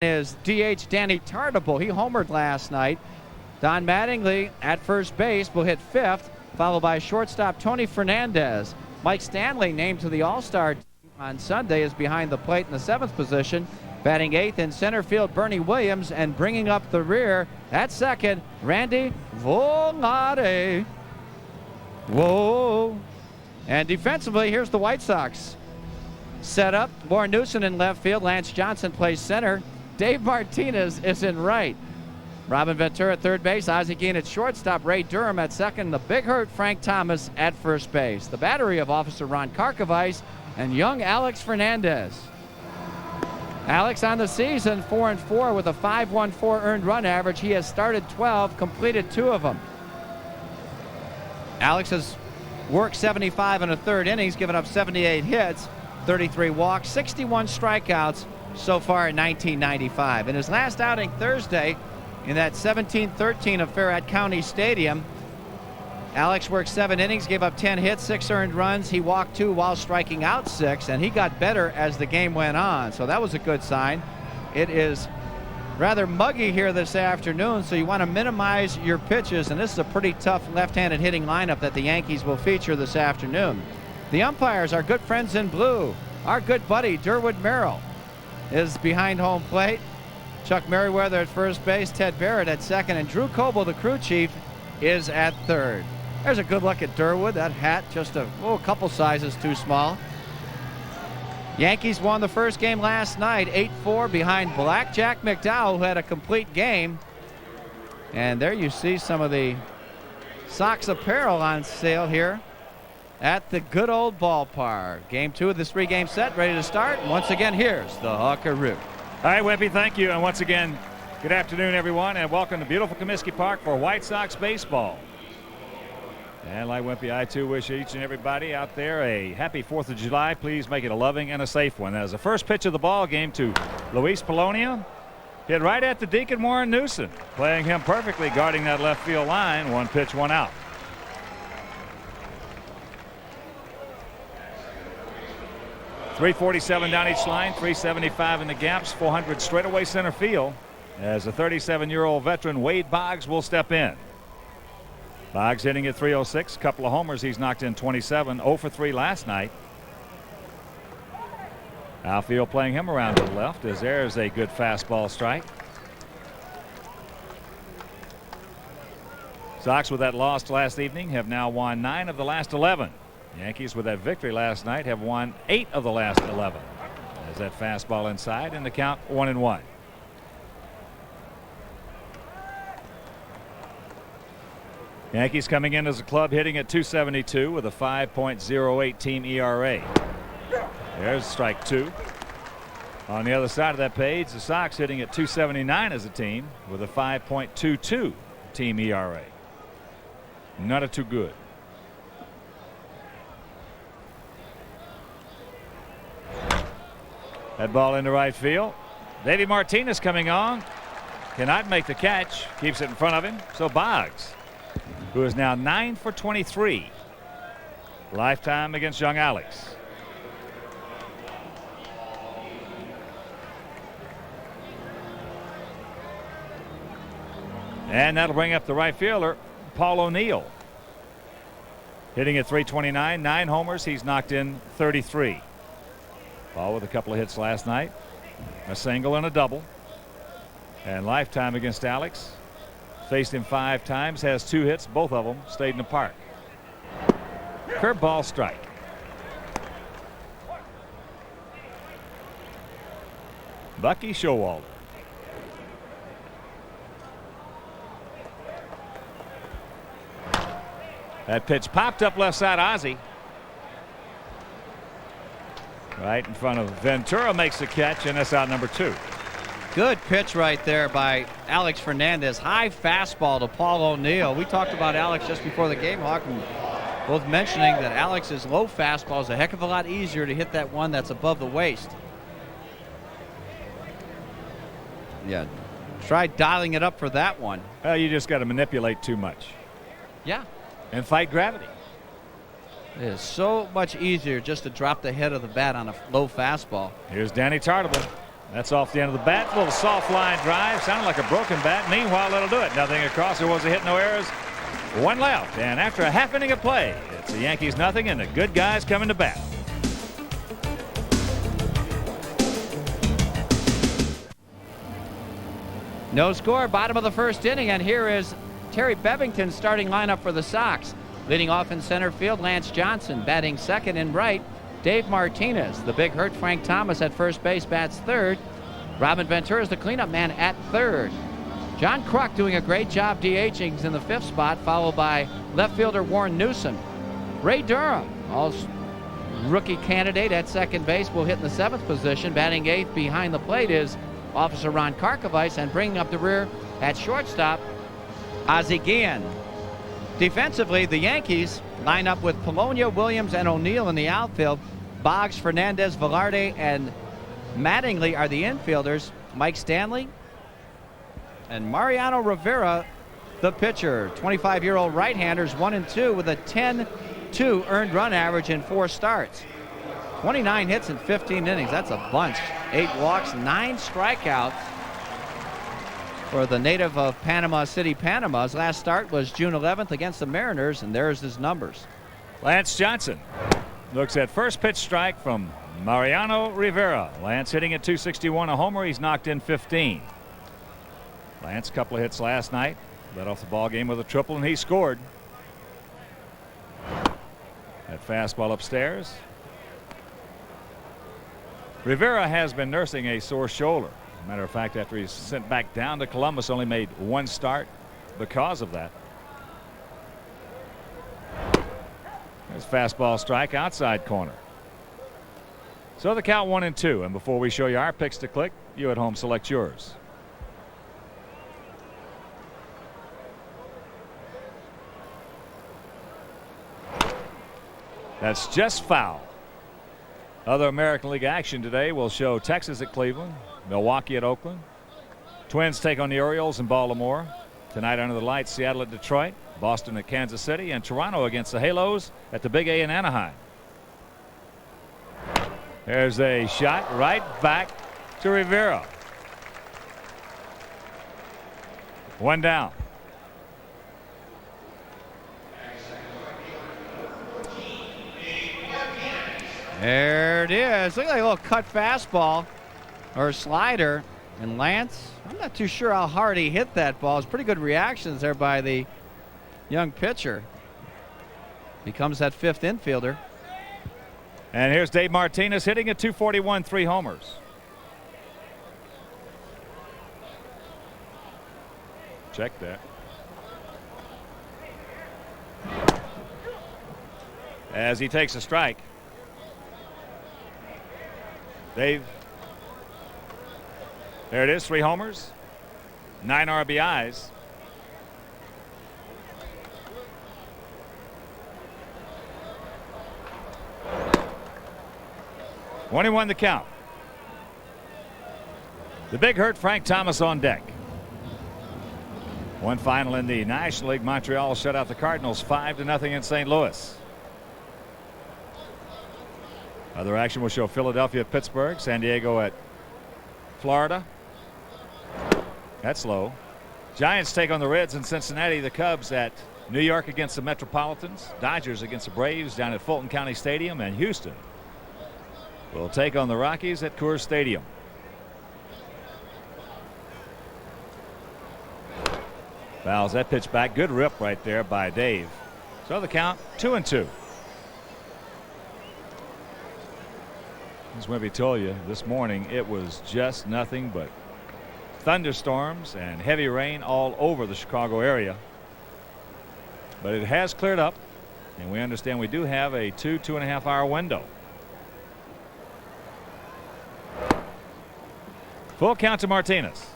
Is DH Danny Tartable. He homered last night. Don Mattingly at first base will hit fifth, followed by shortstop Tony Fernandez. Mike Stanley, named to the All-Star team on Sunday, is behind the plate in the seventh position. Batting eighth in center field, Bernie Williams, and bringing up the rear at second, Randy Volnade. Whoa. And defensively, here's the White Sox. Set up, Warren Newson in left field. Lance Johnson plays center. Dave Martinez is in right. Robin Ventura at third base. Ozzie Guillen at shortstop. Ray Durham at second. The big hurt Frank Thomas at first base. The battery of Officer Ron Karkovice and young Alex Fernandez. Alex on the season 4-4 with a 5.14 earned run average. He has started 12, completed 2 of them. Alex has worked 75 in a third innings, given up 78 hits, 33 walks, 61 strikeouts so far in 1995. In his last outing Thursday, in that 17-13 affair at County Stadium, Alex worked 7 innings, gave up 10 hits, 6 earned runs. He walked 2 while striking out 6, and he got better as the game went on. So that was a good sign. It is rather muggy here this afternoon, so you want to minimize your pitches, and this is a pretty tough left-handed hitting lineup that the Yankees will feature this afternoon. The umpires are good friends in blue. Our good buddy Durwood Merrill is behind home plate. Chuck Merriweather at first base, Ted Barrett at second, and Drew Coble, the crew chief, is at third. There's a good look at Durwood. That hat just a couple sizes too small. Yankees won the first game last night, 8-4 behind Blackjack McDowell, who had a complete game. And there you see some of the Sox apparel on sale here at the good old ballpark. Game 2 of this 3-game set ready to start. And once again, here's the Hawkaroo. All right, Wimpy, thank you. And once again, good afternoon, everyone, and welcome to beautiful Comiskey Park for White Sox baseball. And like Wimpy, I too wish each and everybody out there a happy 4th of July. Please make it a loving and a safe one. As the first pitch of the ball game to Luis Polonia, hit right at the Deacon Warren Newson, playing him perfectly, guarding that left field line. 1 pitch, 1 out. .347 down each line, .375 in the gaps, .400 straightaway center field, as the 37-year-old veteran Wade Boggs will step in. Boggs hitting at .306, couple of homers. He's knocked in 27, 0 for 3 last night. Outfield playing him around to the left, as there's a good fastball strike. Sox, with that loss last evening, have now won 9 of the last 11. Yankees, with that victory last night, have won 8 of the last 11. As that fastball inside, and the count 1-1. Yankees coming in as a club hitting at .272 with a 5.08 team ERA. There's strike 2. On the other side of that page, the Sox hitting at .279 as a team with a 5.22 team ERA. None are too good. That ball into right field. Davey Martinez coming on. Cannot make the catch. Keeps it in front of him. So Boggs, who is now 9 for 23. Lifetime against young Alex. And that'll bring up the right fielder, Paul O'Neill. Hitting at .329, 9 homers. He's knocked in 33. Paul with a couple of hits last night, a single and a double. And lifetime against Alex. Faced him 5 times, has 2 hits, both of them stayed in the park. Curveball strike. Bucky Showalter. That pitch popped up left side, Ozzie. Right in front of Ventura, makes the catch, and that's out number 2. Good pitch right there by Alex Fernandez. High fastball to Paul O'Neill. We talked about Alex just before the game, Hawk, and both mentioning that Alex's low fastball is a heck of a lot easier to hit that one that's above the waist. Yeah, try dialing it up for that one. Well, you just got to manipulate too much. Yeah. And fight gravity. It is so much easier just to drop the head of the bat on a low fastball. Here's Danny Tartable. That's off the end of the bat. A little soft line drive. Sounded like a broken bat. Meanwhile, it'll do it. Nothing across. There was a hit, no errors. One left. And after a half inning of play, it's the Yankees nothing and the good guys coming to bat. No score, bottom of the first inning, and here is Terry Bevington's starting lineup for the Sox. Leading off in center field, Lance Johnson. Batting second in right, Dave Martinez. The big hurt, Frank Thomas, at first base, bats third. Robin Ventura is the cleanup man at third. John Kruk doing a great job DHing in the fifth spot, followed by left fielder Warren Newsom. Ray Durham, all-rookie candidate at second base, will hit in the seventh position. Batting eighth behind the plate is Officer Ron Karkovice, and bringing up the rear at shortstop, Ozzie Guillen. Defensively, the Yankees line up with Polonia, Williams, and O'Neill in the outfield. Boggs, Fernandez, Velarde, and Mattingly are the infielders. Mike Stanley and Mariano Rivera, the pitcher. 25-year-old right-handers 1-2 with a 10-2 earned run average in 4 starts. 29 hits in 15 innings. That's a bunch. 8 walks, 9 strikeouts for the native of Panama City, Panama. His last start was June 11th against the Mariners, and there's his numbers. Lance Johnson looks at first pitch strike from Mariano Rivera. Lance hitting at .261, a homer. He's knocked in 15. Lance, a couple of hits last night. Led off the ball game with a triple, and he scored. That fastball upstairs. Rivera has been nursing a sore shoulder. Matter of fact, after he's sent back down to Columbus, only made 1 start because of that. There's fastball strike outside corner. So the count 1-2. And before we show you our picks to click, you at home select yours. That's just foul. Other American League action today will show Texas at Cleveland, Milwaukee at Oakland. Twins take on the Orioles in Baltimore. Tonight under the lights, Seattle at Detroit, Boston at Kansas City, and Toronto against the Halos at the Big A in Anaheim. There's a shot right back to Rivera. 1 down. There it is. Look like a little cut fastball or slider. And Lance, I'm not too sure how hard he hit that ball. It's pretty good reactions there by the young pitcher. Becomes that fifth infielder. And here's Dave Martinez hitting at .241, 3 homers. Check that. As he takes a strike. Dave. There it is, 3 homers, 9 RBIs. When he won the count. The big hurt, Frank Thomas, on deck. One final in the National League. Montreal shut out the Cardinals 5-0 in St. Louis. Other action will show Philadelphia at Pittsburgh, San Diego at Florida. That's low. Giants take on the Reds in Cincinnati. The Cubs at New York against the Metropolitans. Dodgers against the Braves down at Fulton County Stadium. And Houston will take on the Rockies at Coors Stadium. Fouls that pitch back. Good rip right there by Dave. So the count 2-2. As Webby told you this morning, it was just nothing but thunderstorms and heavy rain all over the Chicago area. But it has cleared up, and we understand we do have a 2.5 hour window. Full count to Martinez.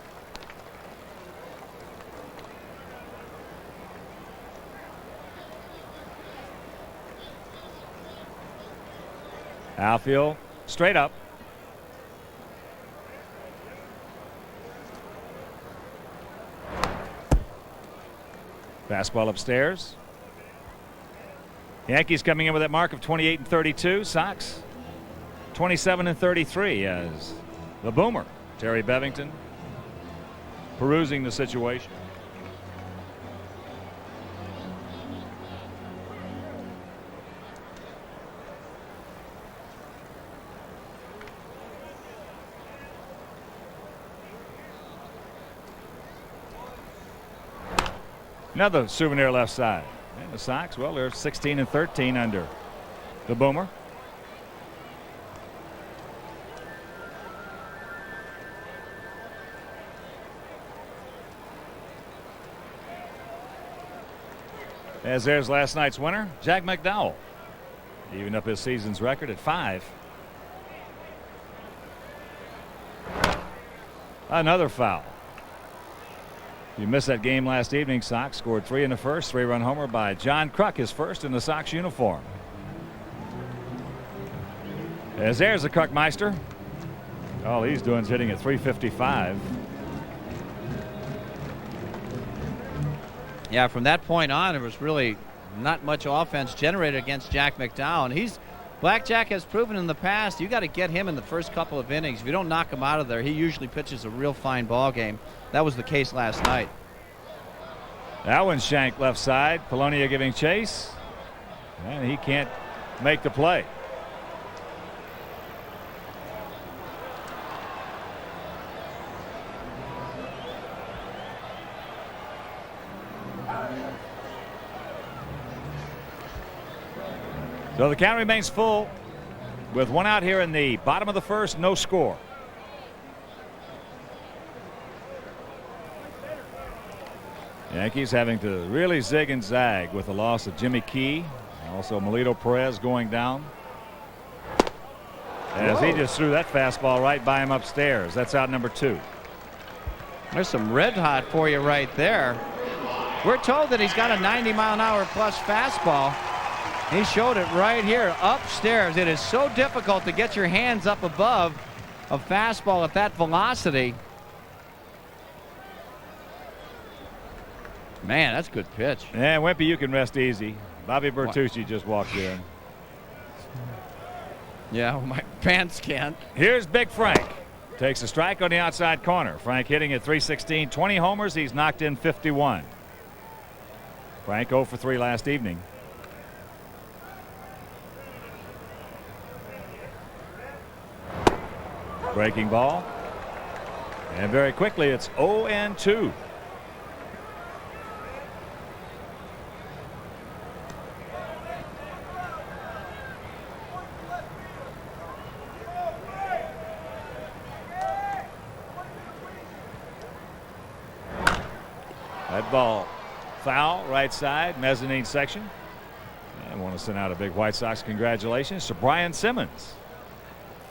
Outfield straight up. Fastball upstairs. Yankees coming in with that mark of 28-32. Sox 27-33 as the boomer Terry Bevington perusing the situation. Another souvenir left side. And the Sox, well, they're 16-13 under the Boomer. As there's last night's winner, Jack McDowell, even up his season's record at 5. Another foul. You missed that game last evening. Sox scored 3 in the first. 3-run homer by John Kruk, his first in the Sox uniform. As there's the Krukmeister. All he's doing is hitting at .355. Yeah, from that point on, there was really not much offense generated against Jack McDowell. And Blackjack has proven in the past, you got to get him in the first couple of innings. If you don't knock him out of there, he usually pitches a real fine ball game. That was the case last night. That one's shanked left side. Polonia giving chase. And he can't make the play. So the count remains full with one out here in the bottom of the first, no score. Yankees having to really zig and zag with the loss of Jimmy Key. Also Melito Perez going down. As he just threw that fastball right by him upstairs. That's out number 2. There's some red hot for you right there. We're told that he's got a 90-mile-an-hour plus fastball. He showed it right here upstairs. It is so difficult to get your hands up above a fastball at that velocity. Man, that's a good pitch. And Wimpy, you can rest easy. Bobby Bertucci just walked in. Yeah, my pants can't. Here's Big Frank. Takes a strike on the outside corner. Frank hitting at .316. 20 homers. He's knocked in 51. Frank 0 for 3 last evening. Breaking ball. And very quickly it's 0-2. That ball foul right side mezzanine section. And I want to send out a big White Sox congratulations to Brian Simmons,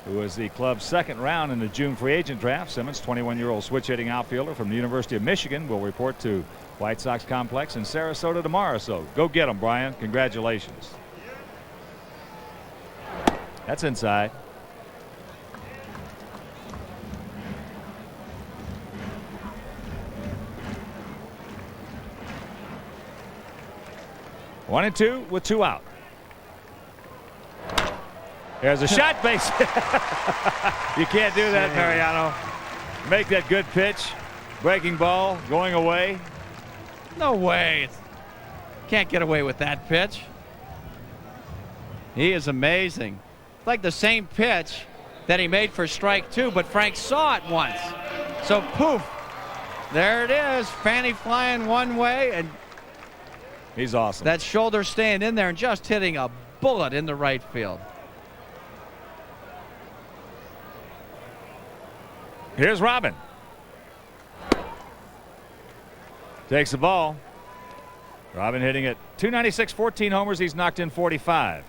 who was the club's second round in the June free agent draft. Simmons, 21-year-old switch hitting outfielder from the University of Michigan, will report to White Sox complex in Sarasota tomorrow. So go get him, Brian. Congratulations. That's inside. One and two with 2 out. There's a shot base. You can't do that, Mariano. Make that good pitch. Breaking ball going away. No way. Can't get away with that pitch. He is amazing. It's like the same pitch that he made for strike 2, but Frank saw it once. So poof. There it is. Fanny flying one way, and he's awesome. That shoulder staying in there and just hitting a bullet in the right field. Here's Robin. Takes the ball. Robin hitting at .296, 14 homers. He's knocked in 45.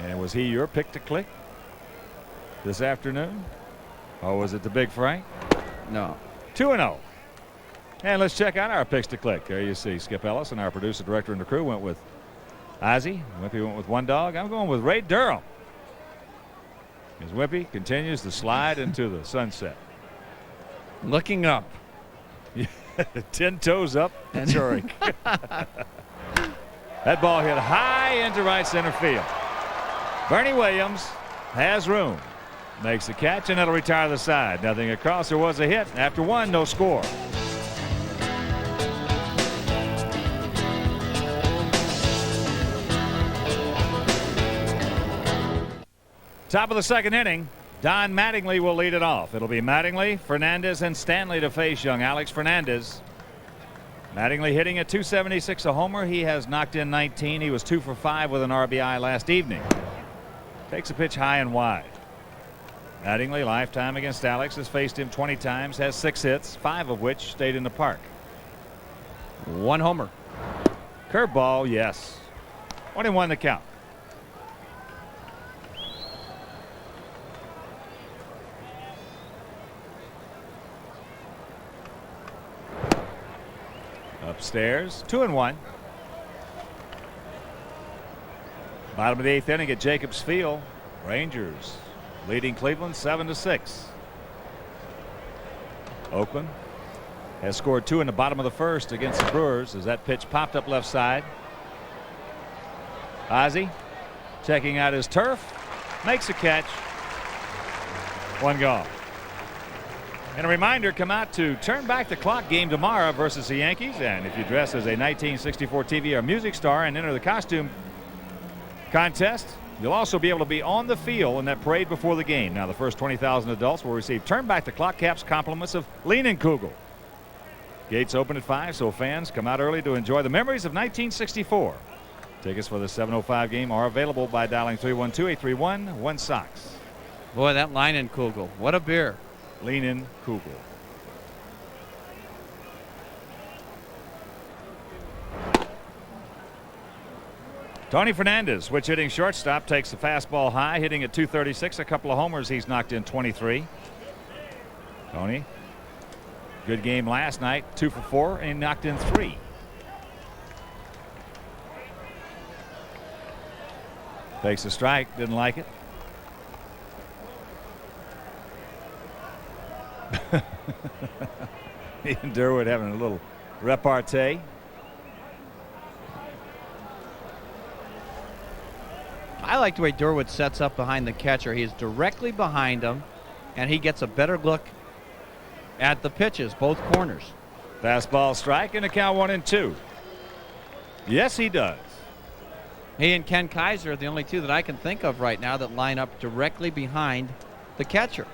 And was he your pick to click this afternoon? Or was it the Big Frank? No. 2-0. And let's check out our picks to click. There you see Skip Ellis and our producer, director, and the crew went with Ozzie. Wimpy went with one dog. I'm going with Ray Durham. As Wimpy continues to slide into the sunset. Looking up. 10 toes up. Zurich. That ball hit high into right center field. Bernie Williams has room. Makes the catch, and that'll retire the side. Nothing across. There was a hit. After one, no score. Top of the second inning. Don Mattingly will lead it off. It'll be Mattingly, Fernandez, and Stanley to face young Alex Fernandez. Mattingly hitting at .276 a homer. He has knocked in 19. He was 2 for 5 with an RBI last evening. Takes a pitch high and wide. Mattingly, lifetime against Alex, has faced him 20 times, has 6 hits, 5 of which stayed in the park. 1 homer. Curveball, yes. 1-1 the count. Upstairs, 2-1. Bottom of the 8th inning at Jacobs Field. Rangers leading Cleveland 7-6. Oakland has scored 2 in the bottom of the first against the Brewers as that pitch popped up left side. Ozzie checking out his turf, makes a catch. 1 gone. And a reminder, come out to Turn Back the Clock game tomorrow versus the Yankees. And if you dress as a 1964 TV or music star and enter the costume contest, you'll also be able to be on the field in that parade before the game. Now, the first 20,000 adults will receive Turn Back the Clock caps, compliments of Leinenkugel. Gates open at 5, so fans come out early to enjoy the memories of 1964. Tickets for the 7:05 game are available by dialing 312-831-1SOX. Boy, that Leinenkugel. What a beer. Leinenkugel. Tony Fernandez, switch hitting shortstop, takes the fastball high, hitting at .236. A couple of homers. He's knocked in 23. Tony, good game last night, 2 for 4, and knocked in 3. Takes a strike, didn't like it. He and Durwood having a little repartee. I like the way Durwood sets up behind the catcher. He is directly behind him, and he gets a better look at the pitches, both corners. Fastball strike, and a count 1-2. Yes, he does. He and Ken Kaiser are the only two that I can think of right now that line up directly behind the catcher.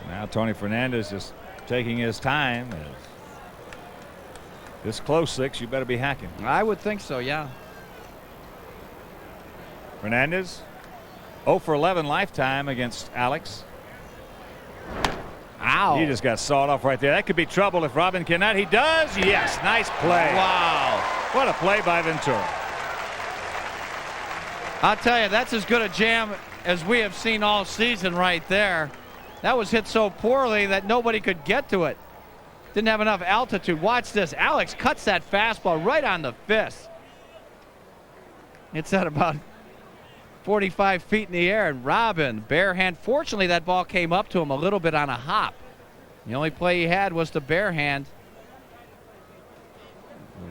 Now Tony Fernandez just taking his time. This close 6, you better be hacking. I would think so, yeah. Fernandez 0 for 11 lifetime against Alex. Ow. He just got sawed off right there. That could be trouble if Robin cannot. He does. Yes, nice play. Wow. What a play by Ventura. I'll tell you, that's as good a jam as we have seen all season right there. That was hit so poorly that nobody could get to it. Didn't have enough altitude. Watch this. Alex cuts that fastball right on the fist. It's at about 45 feet in the air, and Robin, bare hand. Fortunately, that ball came up to him a little bit on a hop. The only play he had was the bare hand.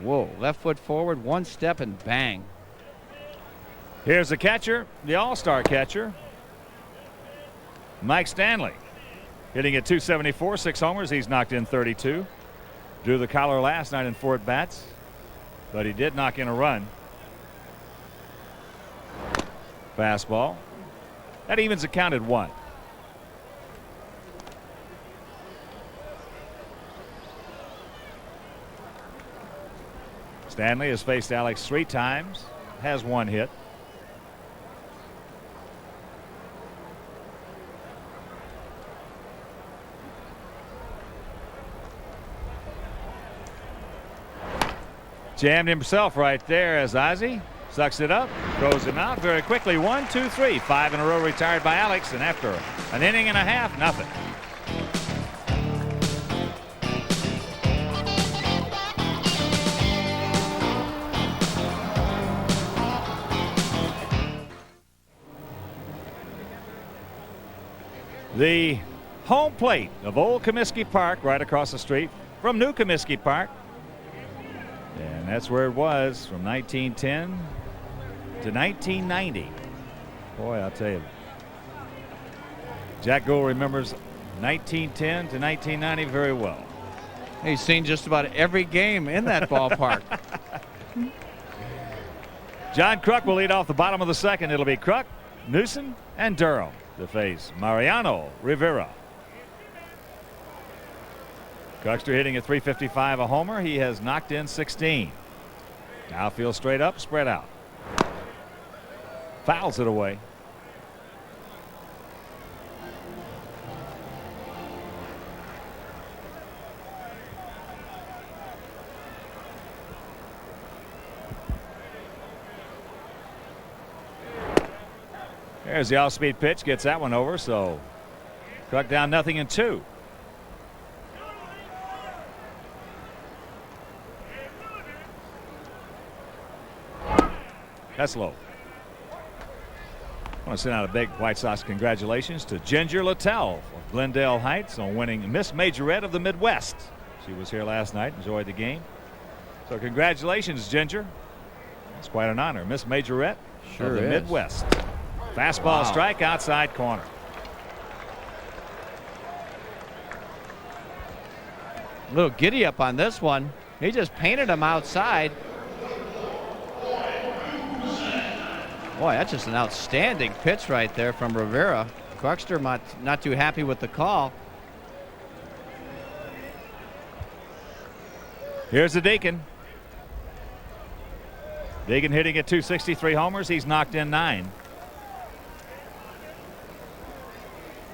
Whoa, left foot forward, 1 step, and bang. Here's the catcher, the all-star catcher, Mike Stanley. Hitting at .274, 6 homers. He's knocked in 32. Drew the collar last night in 4 at-bats, but he did knock in a run. Fastball. That evens the count at 1. Stanley has faced Alex 3 times, has 1 hit. Jammed himself right there as Ozzie sucks it up, throws him out very quickly. 1, 2, 3. 5 in a row retired by Alex, and after an inning and a half, nothing. The home plate of Old Comiskey Park, right across the street from New Comiskey Park. And that's where it was from 1910 to 1990. Boy, I'll tell you, Jack Gould remembers 1910 to 1990 very well. He's seen just about every game in that ballpark. John Kruk will lead off the bottom of the second. It'll be Kruk, Newsom, and Durham to face Mariano Rivera. Krukster hitting at .355 a homer. He has knocked in 16. Outfield straight up, spread out. Fouls it away. There's the off-speed pitch, gets that one over, so Kruk down 0-2. That's low. I want to send out a big White Sox congratulations to Ginger Littell of Glendale Heights on winning Miss Majorette of the Midwest. She was here last night, enjoyed the game. So congratulations, Ginger. It's quite an honor. Miss Majorette of the Midwest. Fastball strike outside corner. A little giddy up on this one. He just painted him outside. Boy, that's just an outstanding pitch right there from Rivera. Krukster not too happy with the call. Here's the Deacon. Deacon hitting at .263 homers. He's knocked in 9.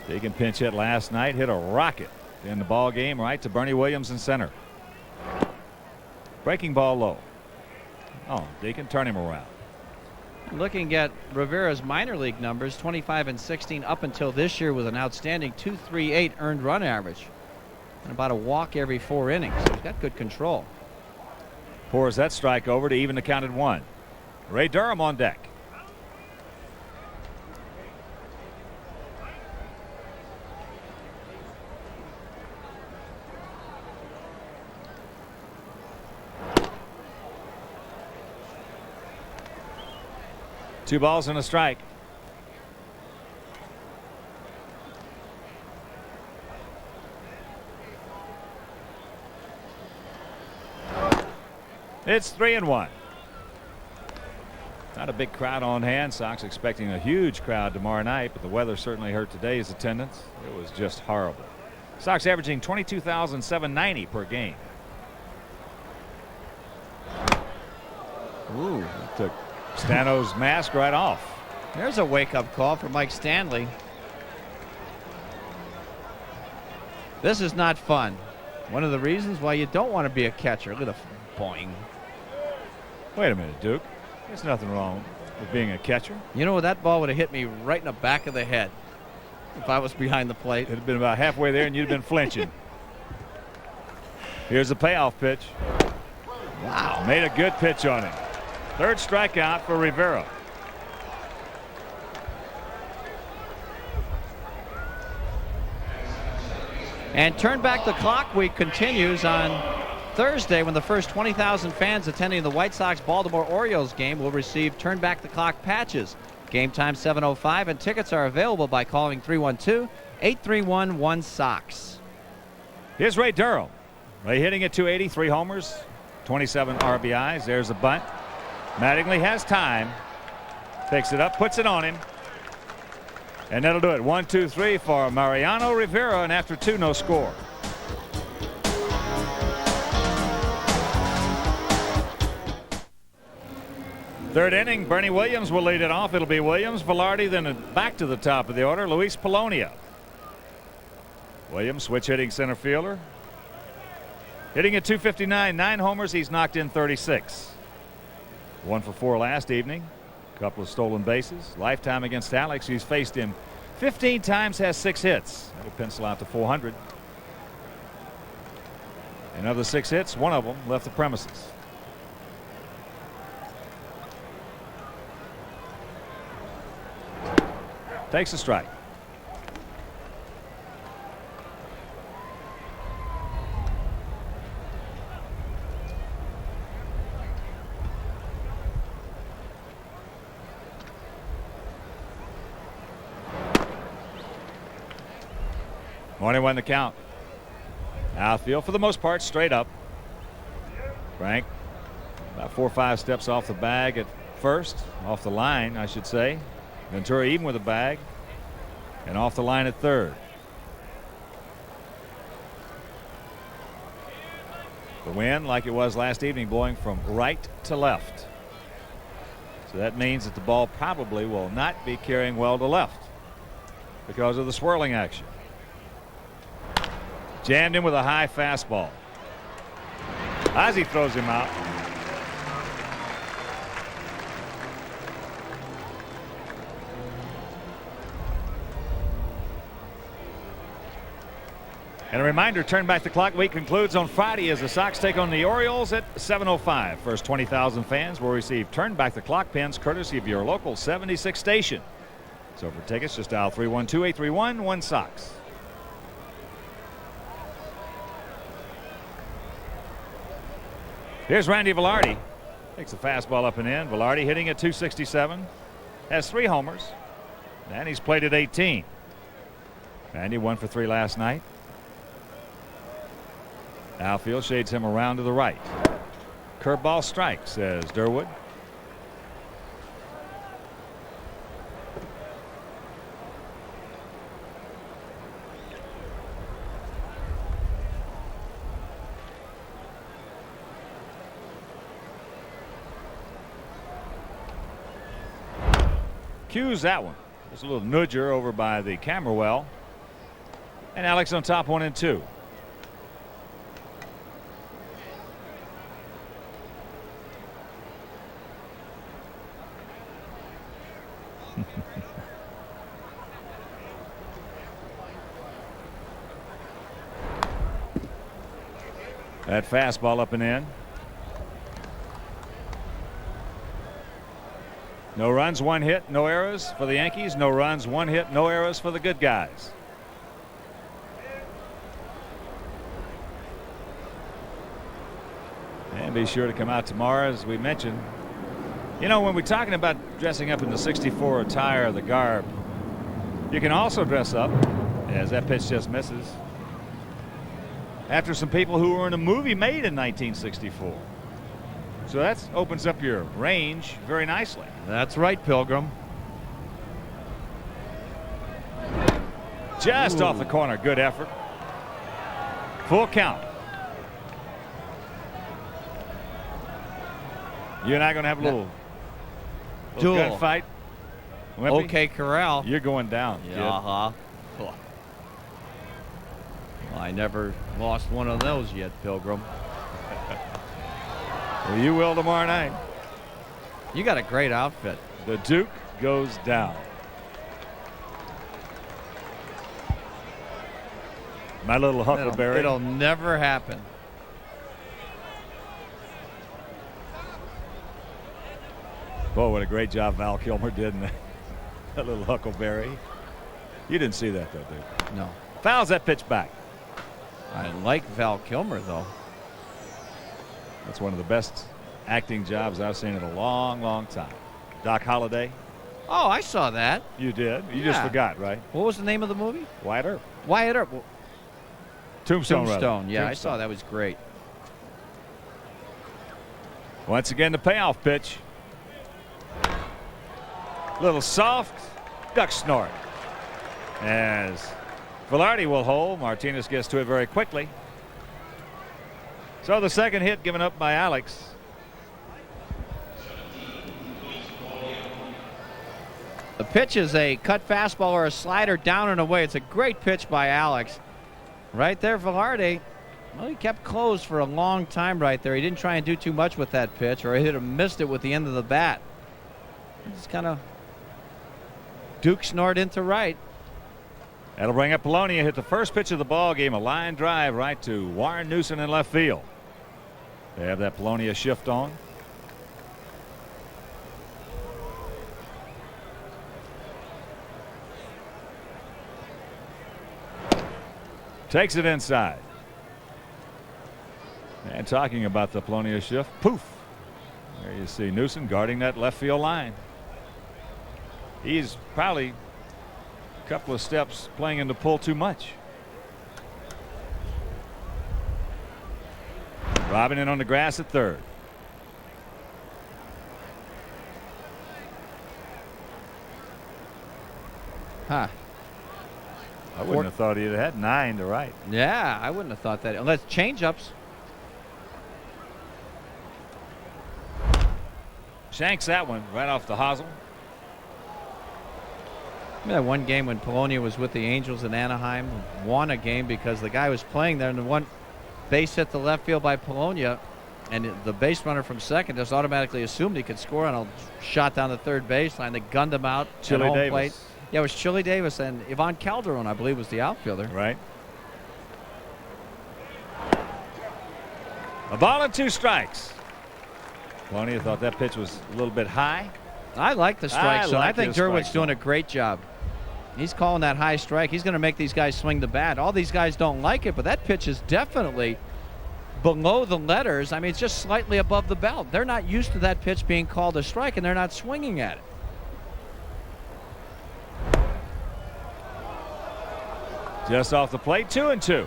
Deacon pinch hit last night, hit a rocket in the ball game right to Bernie Williams in center. Breaking ball low. Oh, Deacon turn him around. Looking at Rivera's minor league numbers, 25 and 16 up until this year with an outstanding .238 earned run average and about a walk every 4 innings. So he's got good control. Pours that strike over to even the count at 1. Ray Durham on deck. Two balls and a strike. It's 3-1. Not a big crowd on hand. Sox expecting a huge crowd tomorrow night, but the weather certainly hurt today's attendance. It was just horrible. Sox averaging 22,790 per game. Ooh, took Stano's mask right off. There's a wake-up call for Mike Stanley. This is not fun. One of the reasons why you don't want to be a catcher. Look at the boing. Wait a minute, Duke. There's nothing wrong with being a catcher. You know, that ball would have hit me right in the back of the head if I was behind the plate. It'd have been about halfway there and you'd have been flinching. Here's the payoff pitch. Wow. Made a good pitch on him. Third strikeout for Rivera. And Turn Back the Clock week continues on Thursday when the first 20,000 fans attending the White Sox-Baltimore Orioles game will receive Turn Back the Clock patches. Game time 7:05 and tickets are available by calling 312-831-1-SOX. Here's Ray Durham. Ray hitting at .280, 3 homers, 27 RBIs. There's a bunt. Mattingly has time. Picks it up, puts it on him. And that'll do it. 1, 2, 3 for Mariano Rivera, and after 2, no score. Third inning, Bernie Williams will lead it off. It'll be Williams, Velarde, then back to the top of the order, Luis Polonia. Williams, switch hitting center fielder. Hitting at .259, 9 homers. He's knocked in 36. 1 for 4 last evening. A couple of stolen bases. Lifetime against Alex. He's faced him 15 times, has 6 hits. That'll pencil out to 400. Another 6 hits. 1 of them left the premises. Takes a strike. 1-1 the count. Outfield for the most part straight up. Frank about 4 or 5 steps off the bag at first, off the line I should say. Ventura even with the bag and off the line at third. The wind, like it was last evening, blowing from right to left. So that means that the ball probably will not be carrying well to left because of the swirling action. Jammed in with a high fastball. Ozzie throws him out. And a reminder, Turn Back the Clock week concludes on Friday as the Sox take on the Orioles at 7:05. First 20,000 fans will receive Turn Back the Clock pins courtesy of your local 76 station. So for tickets, just dial 312-831-1SOX. Here's Randy Velarde. Takes the fastball up and in. Velarde hitting at .267. Has 3 homers. And he's played at 18. Randy 1 for 3 last night. Outfield shades him around to the right. Curveball strike, says Durwood. Cues that one. Just a little nudger over by the camera well. And Alex on top, 1-2. That fastball up and in. No runs, 1 hit, no errors for the Yankees. No runs, 1 hit, no errors for the good guys. And be sure to come out tomorrow, as we mentioned. You know, when we're talking about dressing up in the '64 attire, the garb, you can also dress up, as that pitch just misses, after some people who were in a movie made in 1964. So that opens up your range very nicely. That's right, Pilgrim. Just off the corner. Good effort. Full count. You and I going to have a little duel gunfight. Wimpy? Okay, Corral. You're going down. Yeah, well, I never lost one of those yet, Pilgrim. Well, you will tomorrow night. You got a great outfit. The Duke goes down. My little Huckleberry. It'll never happen. Boy, what a great job Val Kilmer did in that little Huckleberry. You didn't see that, though, did you? No. Fouls that pitch back. I like Val Kilmer, though. That's one of the best acting jobs I've seen in a long, long time. Doc Holliday. Oh, I saw that. You did? You just forgot, right? What was the name of the movie? Wyatt Earp. Wyatt Earp. Tombstone. Yeah, Tombstone. I saw that. Was great. Once again, the payoff pitch. Little soft duck snort. As Velarde will hold. Martinez gets to it very quickly. So the second hit given up by Alex. The pitch is a cut fastball or a slider down and away. It's a great pitch by Alex. Right there, Velarde. Well, he kept close for a long time right there. He didn't try and do too much with that pitch, or he would have missed it with the end of the bat. He just kind of Duke snort into right. That'll bring up Polonia. Hit the first pitch of the ball game. A line drive right to Warren Newson in left field. They have that Polonia shift on. Takes it inside. And talking about the Polonia shift, poof. There you see Newson guarding that left field line. He's probably a couple of steps playing into pull too much. Robin in on the grass at third. Huh. I wouldn't have thought he'd have had 9 to right. Yeah, I wouldn't have thought that. Unless change-ups. Shanks that one right off the hosel. That one game when Polonia was with the Angels in Anaheim, won a game because the guy was playing there, and the one base hit the left field by Polonia, and the base runner from second just automatically assumed he could score on a shot down the third baseline. They gunned him out at home plate. Yeah, it was Chili Davis, and Ivan Calderon, I believe, was the outfielder. Right. A ball and 2 strikes. Polonia thought that pitch was a little bit high. I like the strike zone. I think Derwood's doing a great job. He's calling that high strike. He's going to make these guys swing the bat. All these guys don't like it, but that pitch is definitely below the letters. I mean, it's just slightly above the belt. They're not used to that pitch being called a strike, and they're not swinging at it. Just off the plate, 2-2.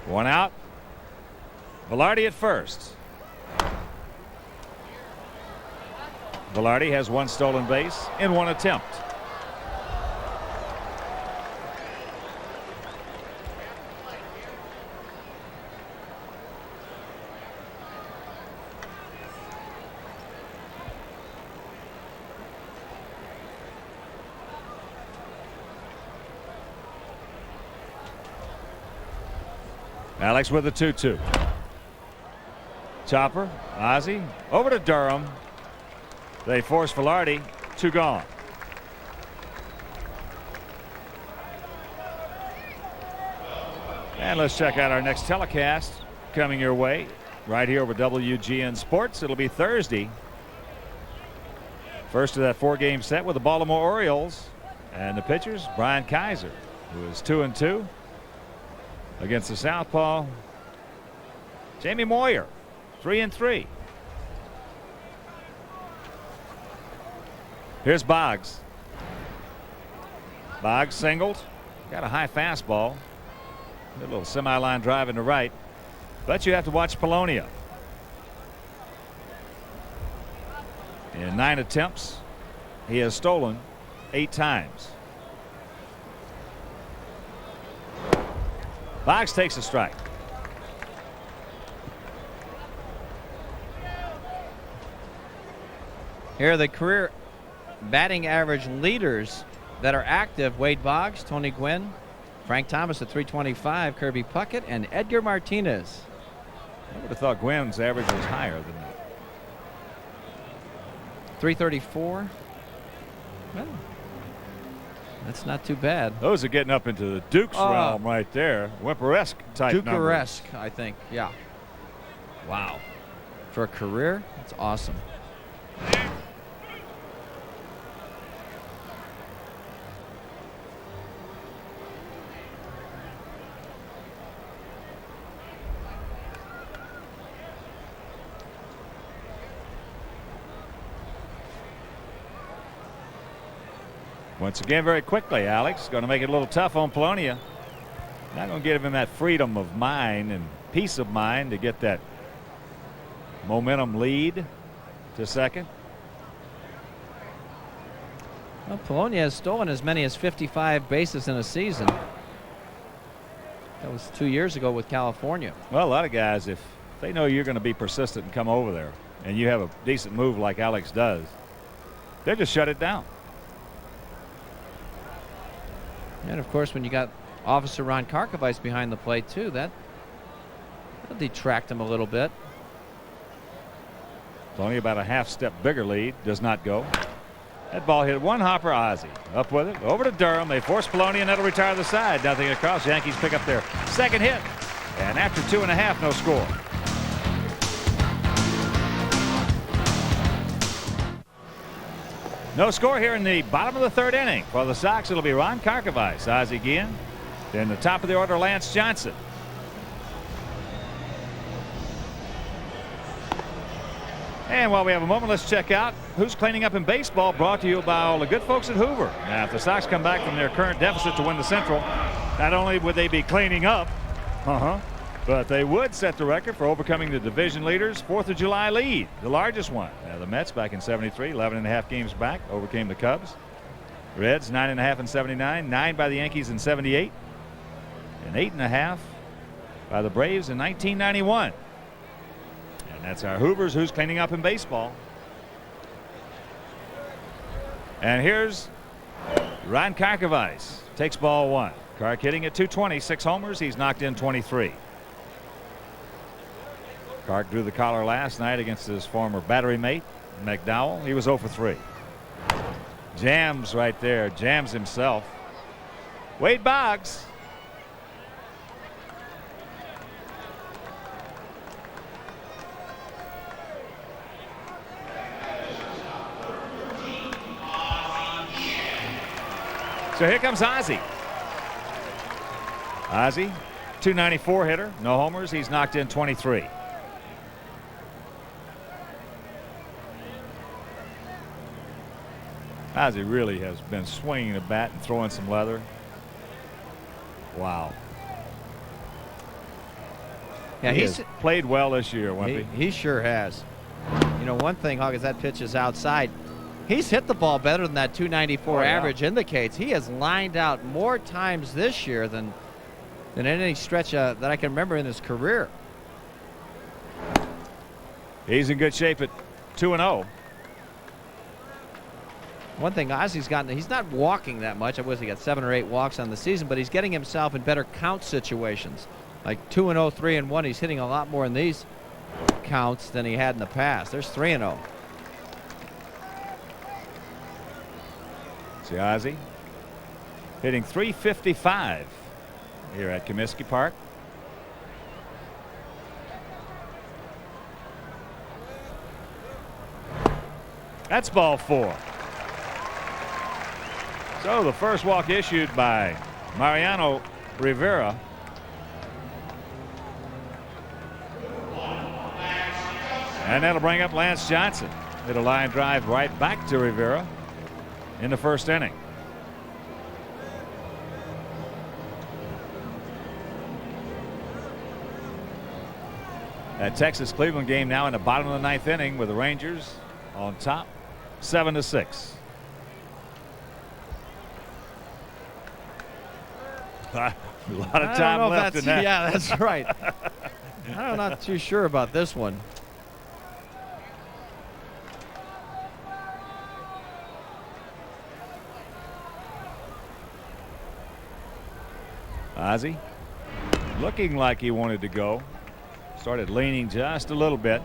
One out. Velarde at first. Velarde has 1 stolen base in 1 attempt. Alex with a 2-2. Chopper, Ozzie, over to Durham. They force Velarde, 2 gone. And let's check out our next telecast coming your way right here over WGN Sports. It'll be Thursday. First of that 4-game set with the Baltimore Orioles. And the pitchers, Brian Kaiser, who is 2-2. Against the southpaw, Jamie Moyer, 3-3. Here's Boggs. Boggs singled. Got a high fastball. A little semi-line drive in the right. But you have to watch Polonia. In 9 attempts, he has stolen 8 times. Boggs takes a strike. Here are the career batting average leaders that are active: Wade Boggs, Tony Gwynn, Frank Thomas at 325, Kirby Puckett, and Edgar Martinez. I would have thought Gwynn's average was higher than that. 334. Well, that's not too bad. Those are getting up into the Dukes realm right there. Wimper-esque type numbers. Duker-esque, I think. Yeah. Wow. For a career, that's awesome. Once again, very quickly, Alex. Going to make it a little tough on Polonia. Not going to give him that freedom of mind and peace of mind to get that momentum lead to second. Well, Polonia has stolen as many as 55 bases in a season. That was 2 years ago with California. Well, a lot of guys, if they know you're going to be persistent and come over there, and you have a decent move like Alex does, they just shut it down. And of course, when you got Officer Ron Karkovice behind the plate too, that'll detract him a little bit. It's only about a half step bigger lead. Does not go. That ball hit one hopper. Ozzie up with it over to Durham. They force Polonia, and that'll retire the side. Nothing across. Yankees pick up their second hit, and after 2.5, no score. No score here in the bottom of the 3rd inning. For the Sox, it'll be Ron Karkovice, Ozzie Guillen. Then the top of the order, Lance Johnson. And while we have a moment, let's check out who's cleaning up in baseball, brought to you by all the good folks at Hoover. Now, if the Sox come back from their current deficit to win the Central, not only would they be cleaning up, but they would set the record for overcoming the division leaders' 4th of July lead, the largest one. Now, the Mets back in '73, 11.5 games back, overcame the Cubs. Reds 9.5 in '79, 9 by the Yankees in '78, and 8.5 by the Braves in 1991. And that's our Hoovers who's cleaning up in baseball. And here's Ron Karkovice. Takes ball 1. Kark hitting at .220, 6 homers. He's knocked in 23. Kark drew the collar last night against his former battery mate, McDowell. He was 0 for 3. Jams right there. Jams himself. Wade Boggs. So here comes Ozzie. Ozzie, .294 hitter, no homers. He's knocked in 23. Ozzie really has been swinging the bat and throwing some leather. Wow. Yeah, he's played well this year, Wimpy. He sure has. You know, one thing, Hog, is that pitch is outside. He's hit the ball better than that .294 average indicates. He has lined out more times this year than any stretch that I can remember in his career. He's in good shape at 2-0. One thing Ozzie's gotten, he's not walking that much. I was he got 7 or 8 walks on the season, but he's getting himself in better count situations. Like 2-0, 3-1. He's hitting a lot more in these counts than he had in the past. There's 3-0. See Ozzie hitting .355 here at Comiskey Park. That's ball 4. So the first walk issued by Mariano Rivera. And that'll bring up Lance Johnson. Hit a line drive right back to Rivera in the first inning. That Texas-Cleveland game now in the bottom of the 9th inning with the Rangers on top, 7-6. A lot of time left in that. Yeah, that's right. I'm not too sure about this one. Ozzie looking like he wanted to go. Started leaning just a little bit.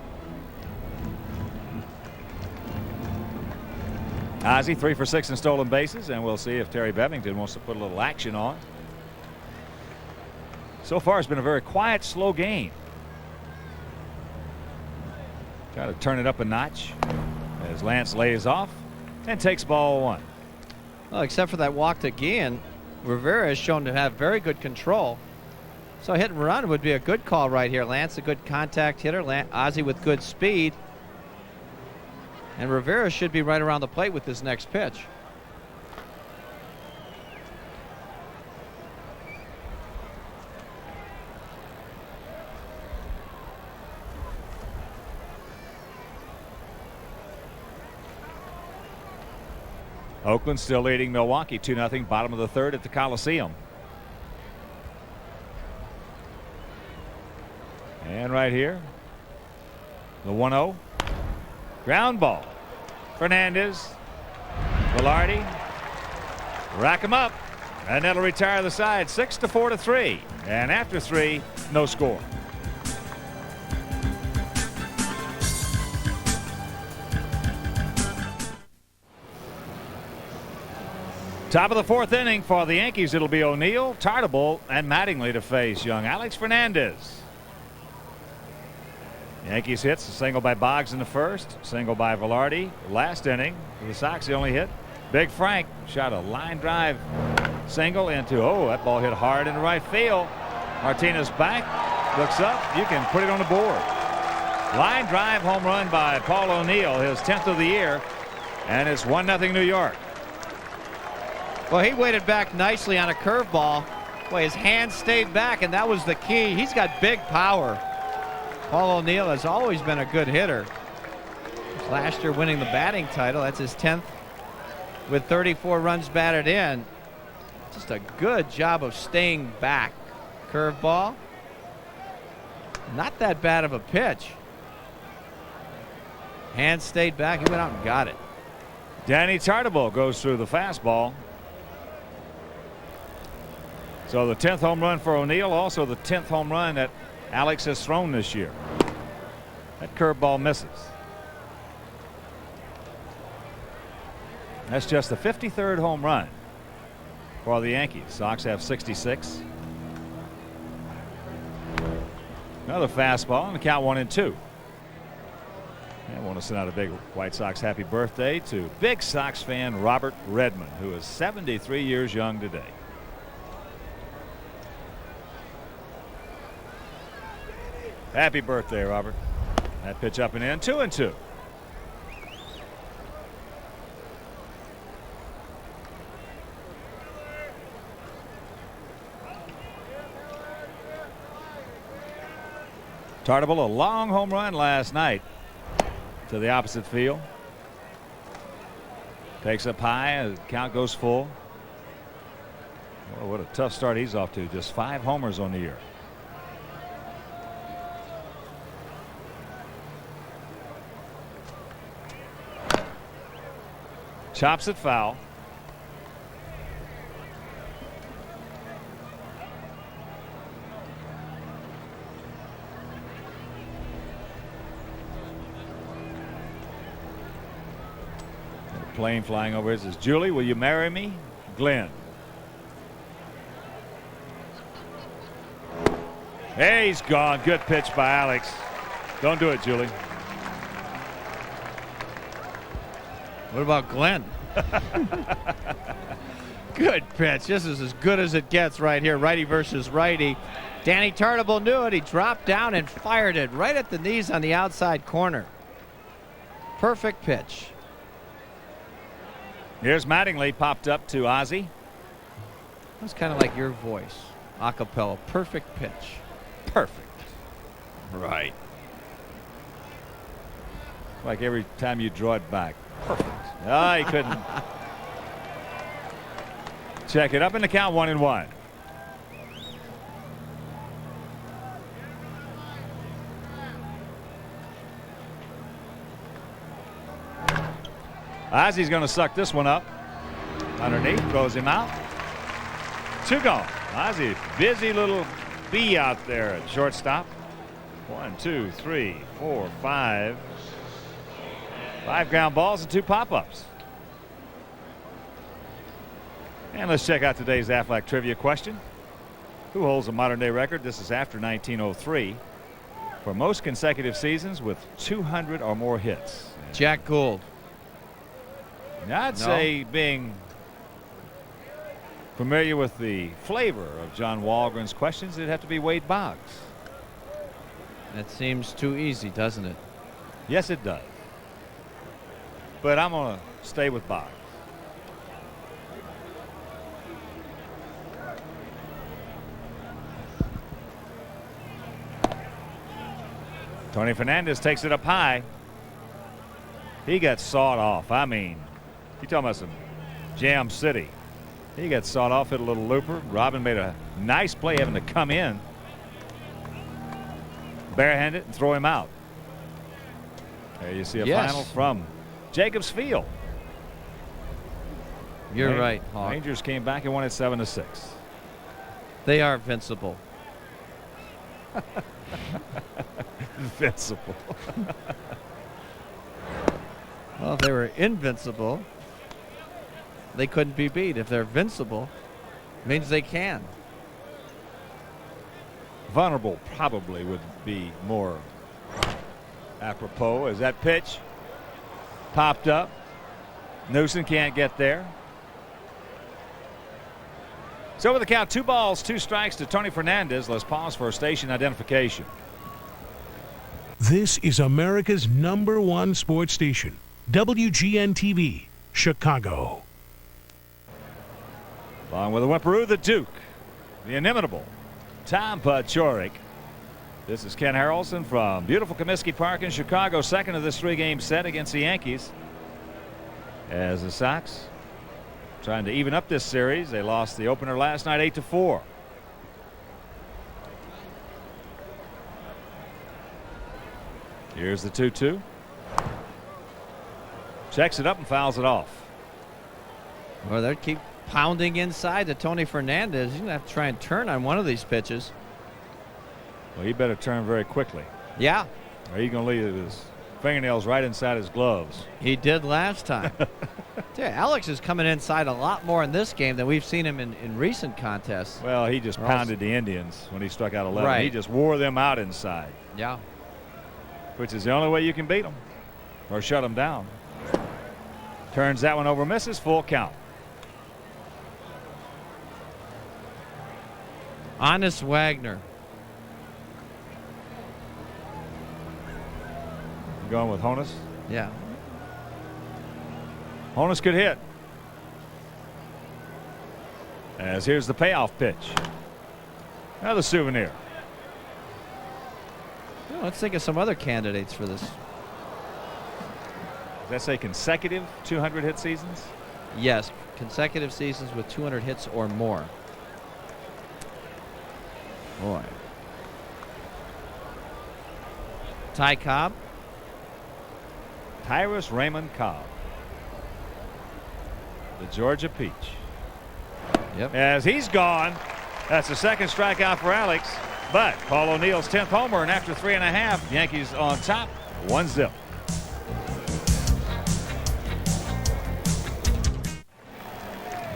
Ozzie 3 for 6 in stolen bases, and we'll see if Terry Bevington wants to put a little action on. So far, it's been a very quiet, slow game. Try to turn it up a notch as Lance lays off and takes ball 1. Well, except for that walk to Guillen, Rivera has shown to have very good control. So hit and run would be a good call right here. Lance, a good contact hitter. Ozzie with good speed. And Rivera should be right around the plate with this next pitch. Oakland still leading Milwaukee 2-0, bottom of the 3rd at the Coliseum. And right here, the 1-0. Ground ball. Fernandez. Velarde. Rack him up. And that'll retire the side 6-4-3. And after 3, no score. Top of the 4th inning for the Yankees. It'll be O'Neill, Tartabull, and Mattingly to face young Alex Fernandez. Yankees hits a single by Boggs in the first, single by Velarde last inning. For the Sox, the only hit. Big Frank shot a line drive single into, that ball hit hard into right field. Martinez back, looks up, you can put it on the board. Line drive home run by Paul O'Neill, his 10th of the year, and it's 1-0 New York. Well, he waited back nicely on a curveball. Boy, his hand stayed back, and that was the key. He's got big power. Paul O'Neill has always been a good hitter. Last year winning the batting title. That's his 10th with 34 runs batted in. Just a good job of staying back. Curveball. Not that bad of a pitch. Hand stayed back. He went out and got it. Danny Tartabull goes through the fastball. So the 10th home run for O'Neill, also the 10th home run that Alex has thrown this year. That curveball misses. That's just the 53rd home run for the Yankees. Sox have 66. Another fastball, and the count 1-2. I want to send out a big White Sox happy birthday to big Sox fan Robert Redmond, who is 73 years young today. Happy birthday, Robert. That pitch up and in, 2-2. Tartabull, a long home run last night to the opposite field. Takes up high, the count goes full. Oh, what a tough start he's off to. Just 5 homers on the year. Chops it foul. Plane flying over. It says, Julie, will you marry me? Glenn. Hey, he's gone. Good pitch by Alex. Don't do it, Julie. What about Glenn? Good pitch. This is as good as it gets right here. Righty versus righty. Danny Tartabull knew it. He dropped down and fired it right at the knees on the outside corner. Perfect pitch. Here's Mattingly popped up to Ozzie. That's kind of like your voice. A cappella. Perfect pitch. Perfect. Right. Like every time you draw it back. Perfect. Oh, he couldn't. Check it up in the count, 1-1. Ozzie's going to suck this one up. Underneath, throws him out. 2 gone. Ozzie, busy little bee out there at shortstop. 1, 2, 3, 4, 5. 5 ground balls and 2 pop-ups. And let's check out today's Aflac trivia question. Who holds a modern-day record? This is after 1903 for most consecutive seasons with 200 or more hits. Jack Gould. Now, I'd say, being familiar with the flavor of John Walgren's questions, it'd have to be Wade Boggs. That seems too easy, doesn't it? Yes, it does. But I'm going to stay with Boggs. Tony Fernandez takes it up high. He got sawed off. I mean, you talking about some Jam City. He got sawed off, hit a little looper. Robin made a nice play having to come in, barehand it, and throw him out. There you see a final from Jacobs Field. You're right, Hawk. Rangers came back and won it 7-6. They are invincible. Invincible. Well, if they were invincible, they couldn't be beat. If they're invincible, it means they can. Vulnerable probably would be more apropos, as that pitch popped up. Newsom can't get there. So with the count, 2 balls, 2 strikes to Tony Fernandez. Let's pause for station identification. This is America's #1 sports station, WGN-TV, Chicago. Along with the Whipperoo, the Duke, the inimitable Tom Paciorek. This is Ken Harrelson from beautiful Comiskey Park in Chicago, second of this 3-game set against the Yankees. As the Sox trying to even up this series. They lost the opener last night 8-4. Here's the 2-2. Checks it up and fouls it off. Well, they'll keep pounding inside to Tony Fernandez. He's going to have to try and turn on one of these pitches. Well, he better turn very quickly. Yeah. Or he's going to leave his fingernails right inside his gloves. He did last time. Yeah, Alex is coming inside a lot more in this game than we've seen him in recent contests. Well, he just pounded the Indians when he struck out 11. Right. He just wore them out inside. Yeah. Which is the only way you can beat them or shut them down. Turns that one over, misses, full count. Honest Wagner. Going with Honus. Yeah. Honus could hit. As here's the payoff pitch. Another souvenir. Well, let's think of some other candidates for this. Does that say consecutive 200 hit seasons? Yes, consecutive seasons with 200 hits or more. Boy. Ty Cobb. Tyrus Raymond Cobb. The Georgia Peach. Yep. As he's gone, that's the second strikeout for Alex. But Paul O'Neill's 10th homer, and after 3.5, Yankees on top, 1-0.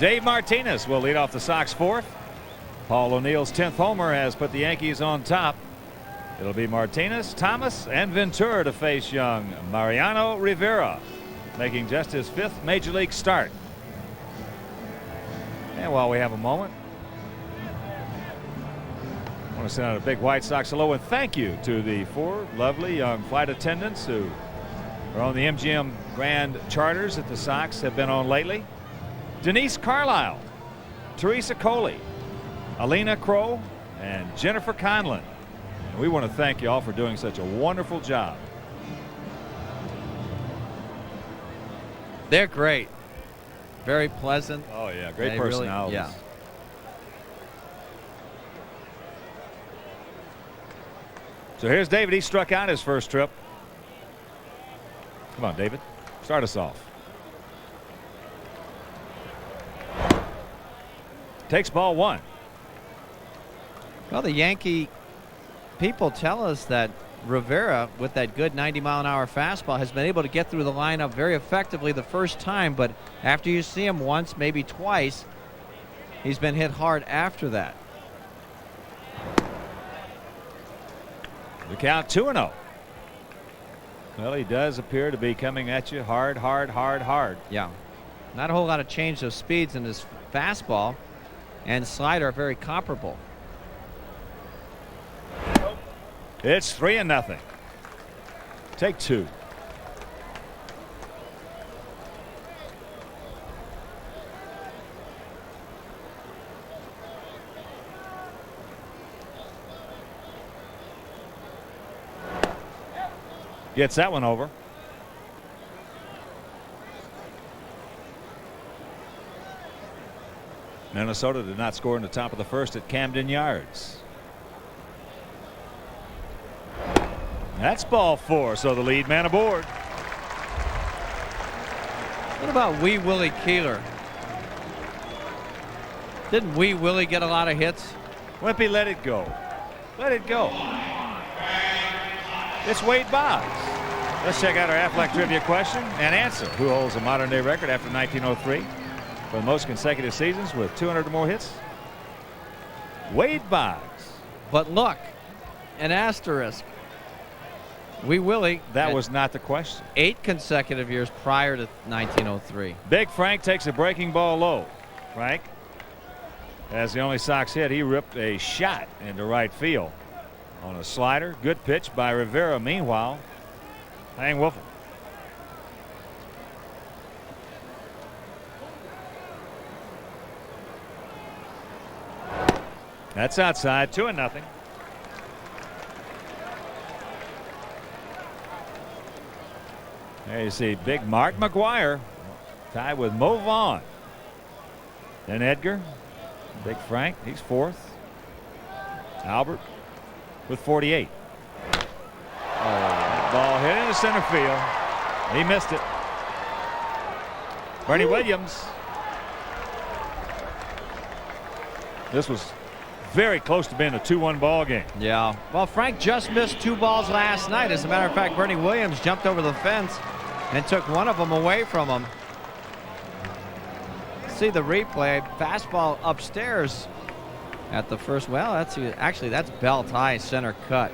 Dave Martinez will lead off the Sox fourth. Paul O'Neill's 10th homer has put the Yankees on top. It'll be Martinez, Thomas, and Ventura to face young Mariano Rivera, making just his 5th major league start. And while we have a moment, I want to send out a big White Sox hello and thank you to the 4 lovely young flight attendants who are on the MGM Grand Charters that the Sox have been on lately. Denise Carlisle, Teresa Coley, Alina Crow, and Jennifer Conlon. And we want to thank you all for doing such a wonderful job. They're great. Very pleasant. Oh, yeah. Great They personalities. Really, yeah. So here's David. He struck out his first trip. Come on, David. Start us off. Takes ball 1. Well, the Yankee people tell us that Rivera, with that good 90-mile-an-hour fastball, has been able to get through the lineup very effectively the first time, but after you see him once, maybe twice, he's been hit hard after that. The count 2-0. Well, he does appear to be coming at you hard. Yeah. Not a whole lot of change of speeds in his fastball and slider are very comparable. It's 3-0. Take 2. Gets that one over. Minnesota did not score in the top of the first at Camden Yards. That's ball 4, so the lead man aboard. What about Wee Willie Keeler? Didn't Wee Willie get a lot of hits? Wimpy, let it go. Let it go. It's Wade Boggs. Let's check out our Aflac trivia question and answer. Who holds a modern day record after 1903 for the most consecutive seasons with 200 or more hits? Wade Boggs. But look, an asterisk. Wee Willie. That was not the question. 8 consecutive years prior to 1903. Big Frank takes a breaking ball low. Frank, as the only Sox hit, he ripped a shot into right field. on a slider. Good pitch by Rivera. Meanwhile, hang Wolfle. That's outside. 2-0. There you see big Mark McGuire tied with Mo Vaughn. Then Edgar, Big Frank, he's fourth. Albert with 48. Ball hit into center field. He missed it. Bernie Williams. This was very close to being a 2-1 ball game. Yeah. Well, Frank just missed 2 balls last night. As a matter of fact, Bernie Williams jumped over the fence and took one of them away from him. See the replay. Fastball upstairs at the first. Well, that's belt high center cut.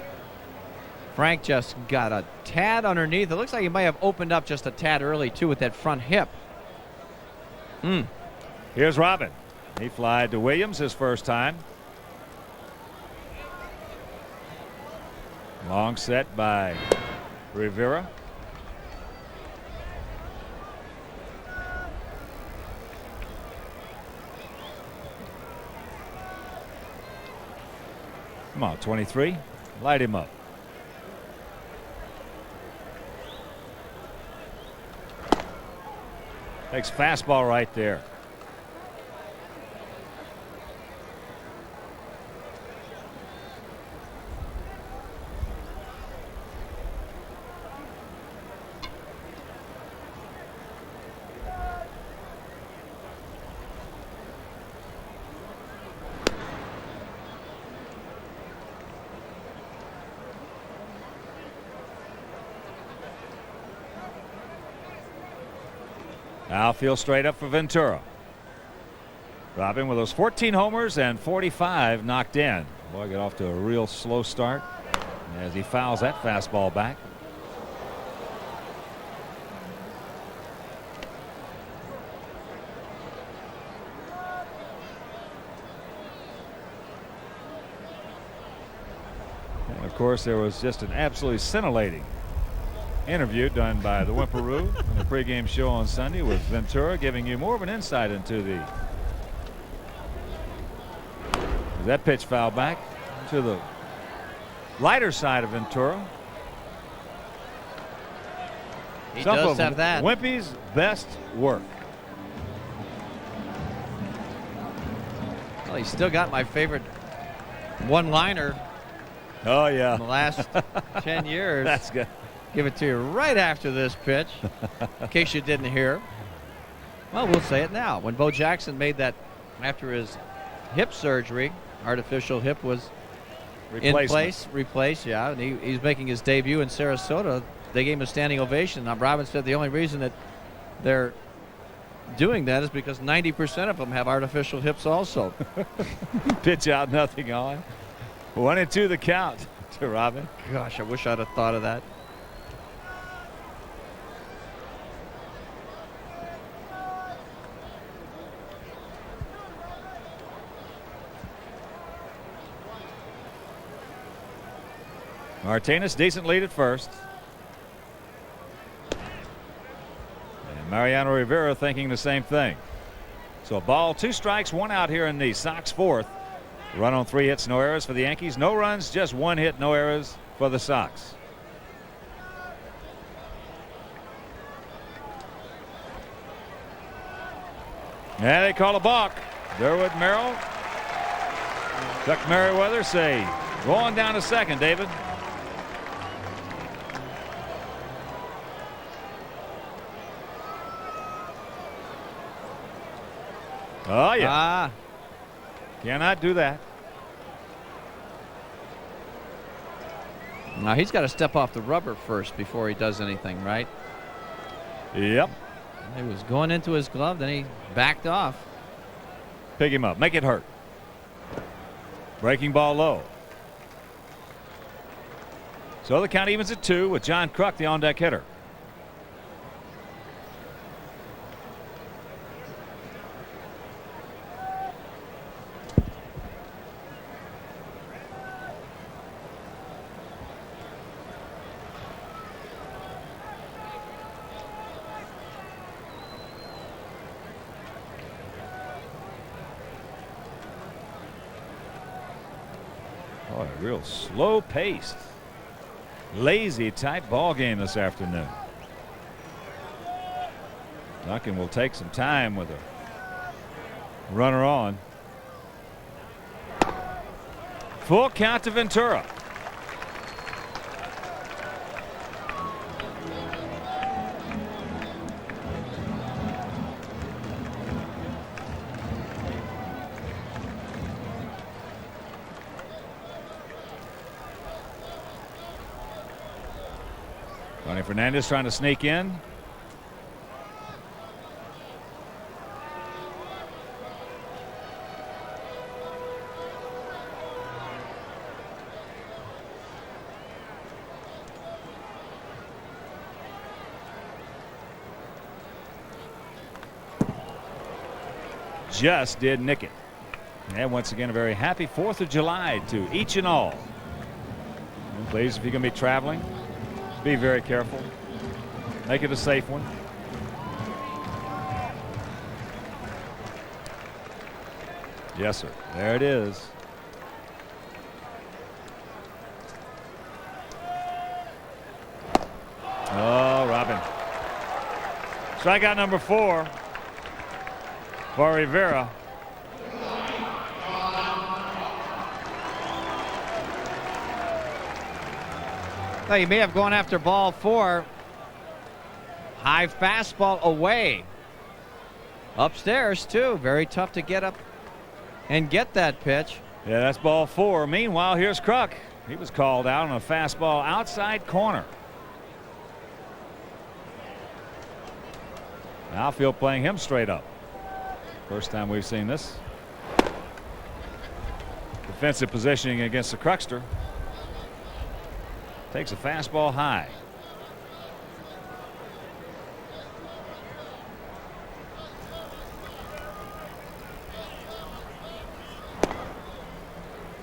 Frank just got a tad underneath. It looks like he might have opened up just a tad early too with that front hip. Here's Robin. He flied to Williams his first time. Long set by Rivera. Come on, 23. Light him up. Takes fastball right there. Outfield straight up for Ventura. Robin with those 14 homers and 45 knocked in. Boy, got off to a real slow start as he fouls that fastball back. And of course, there was just an absolutely scintillating interview done by the Whimperoo in the pregame show on Sunday with Ventura, giving you more of an insight into that pitch foul back to the lighter side of Ventura. He does have that. Wimpy's best work. Well, he's still got my favorite one-liner. Oh yeah, in the last 10 years. That's good. Give it to you right after this pitch, in case you didn't hear. Well, we'll say it now. When Bo Jackson made that after his hip surgery, artificial hip was replaced, yeah, and he's making his debut in Sarasota. They gave him a standing ovation. Now, Robin said the only reason that they're doing that is because 90% of them have artificial hips also. Pitch out, nothing on. 1-2 the count to Robin. Gosh, I wish I'd have thought of that. Martinez, decent lead at first. And Mariano Rivera thinking the same thing. So a ball, 2 strikes, 1 out here in the Sox fourth. Run on 3 hits, no errors for the Yankees. No runs, just 1 hit, no errors for the Sox. And they call a balk. Durwood Merrill. Chuck Merriweather say, go on down to second, David. Oh, yeah. Cannot do that. Now he's got to step off the rubber first before he does anything, right? Yep. He was going into his glove, then he backed off. Pick him up. Make it hurt. Breaking ball low. So the count evens at 2 with John Kruk, the on-deck hitter. real slow-paced, lazy type ball game this afternoon. Duncan will take some time with a runner on. Full count to Ventura. Tony Fernandez trying to sneak in. Just did nick it. And once again, a very happy 4th of July to each and all. And please, if you're going to be traveling, be very careful. Make it a safe one. Yes, sir. There it is. Oh, Robin. Strikeout number 4 for Rivera. Well, you may have gone after ball 4. High fastball away. Upstairs, too. Very tough to get up and get that pitch. Yeah, that's ball 4. Meanwhile, here's Kruk. He was called out on a fastball outside corner. Outfield playing him straight up. First time we've seen this. Defensive positioning against the Krukster. Takes a fastball high.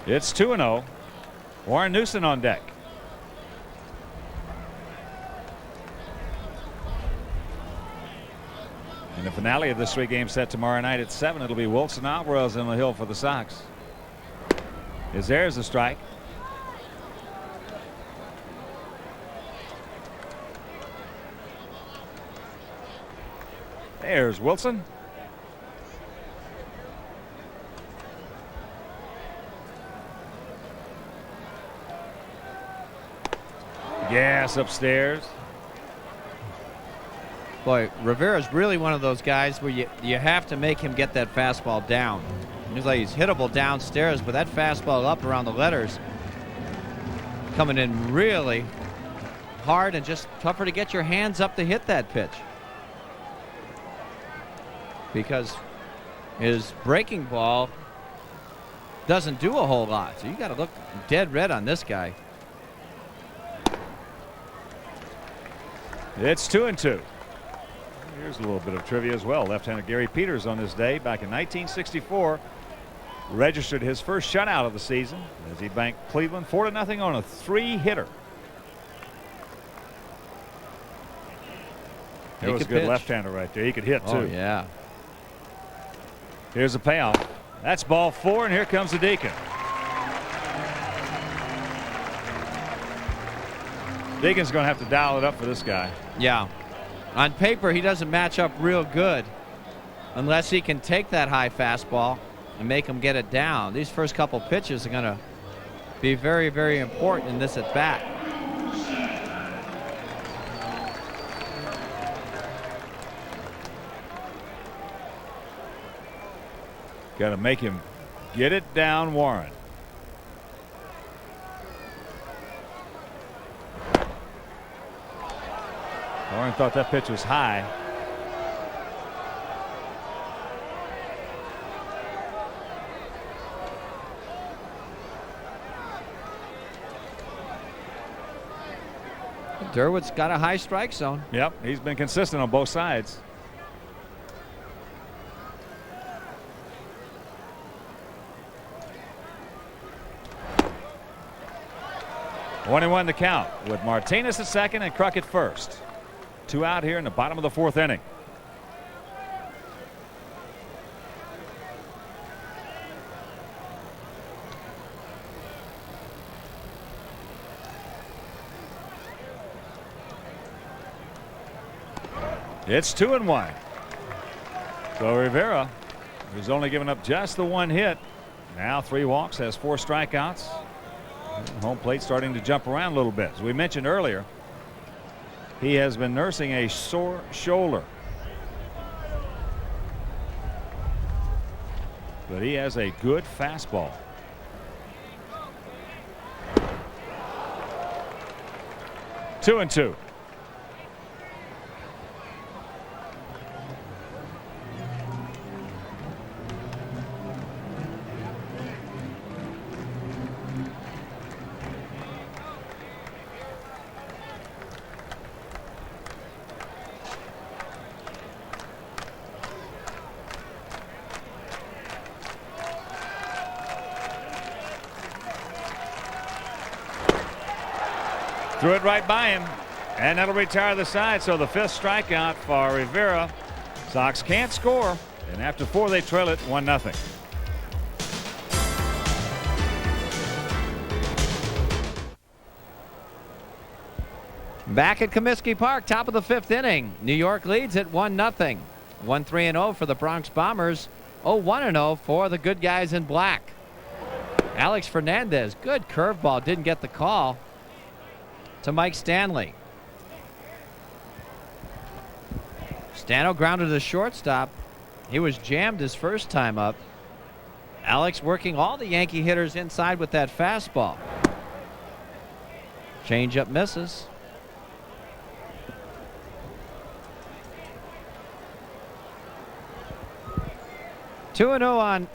It's 2-0. Warren Newson on deck. In the finale of this 3-game set tomorrow night at 7, it'll be Wilson Alvarez on the hill for the Sox. There's a strike. There's Wilson. Gas upstairs. Boy, Rivera's really one of those guys where you have to make him get that fastball down. He's like he's hittable downstairs, but that fastball up around the letters coming in really hard and just tougher to get your hands up to hit that pitch. Because his breaking ball doesn't do a whole lot. So you got to look dead red on this guy. It's 2-2. Here's a little bit of trivia as well. Left-hander Gary Peters on this day back in 1964 registered his first shutout of the season as he banked Cleveland 4-0 on a 3-hitter. There was a good left-hander right there. He could hit too. Oh yeah. Here's a payoff. That's ball 4, and here comes the Deacon. Deacon's going to have to dial it up for this guy. Yeah. On paper, he doesn't match up real good unless he can take that high fastball and make him get it down. These first couple pitches are going to be very, very important in this at bat. Got to make him get it down, Warren. Warren thought that pitch was high. Durwood's got a high strike zone. Yep, he's been consistent on both sides. One and one to count with Martinez at second and Kruk at first. 2 out here in the bottom of the 4th inning. It's 2-1. So Rivera, who's only given up just the one hit, now 3 walks, has 4 strikeouts. Home plate starting to jump around a little bit. As we mentioned earlier, he has been nursing a sore shoulder. But he has a good fastball. Two and two. Threw it right by him, and that'll retire the side. So the 5th strikeout for Rivera. Sox can't score, and after 4 they trail it 1-0. Back at Comiskey Park, top of the 5th inning. New York leads at 1-0. 1-3-0 for the Bronx Bombers. 0-1-0 for the good guys in black. Alex Fernandez, good curveball, didn't get the call to Mike Stanley. Stano grounded to the shortstop. He was jammed his first time up. Alex working all the Yankee hitters inside with that fastball. Changeup misses. Two and 0 on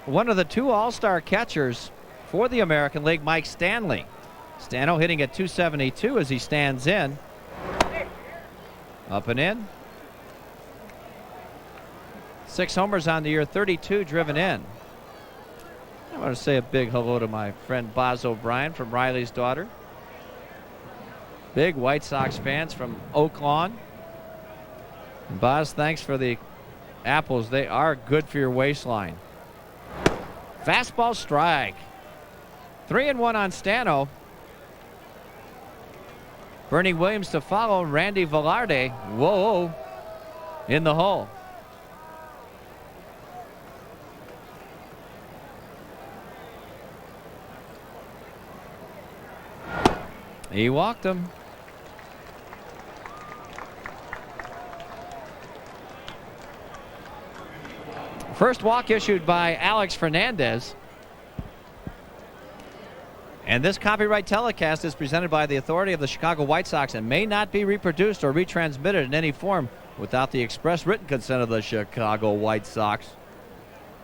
one of the 2 all-star catchers for the American League, Mike Stanley. Stano hitting at .272 as he stands in. Up and in. 6 homers on the year, 32 driven in. I want to say a big hello to my friend Boz O'Brien from Riley's daughter. Big White Sox fans from Oak Lawn. And Boz, thanks for the apples. They are good for your waistline. Fastball strike. 3-1 on Stano. Bernie Williams to follow. Randy Velarde, whoa, in the hole. He walked him. First walk issued by Alex Fernandez. And this copyright telecast is presented by the authority of the Chicago White Sox and may not be reproduced or retransmitted in any form without the express written consent of the Chicago White Sox.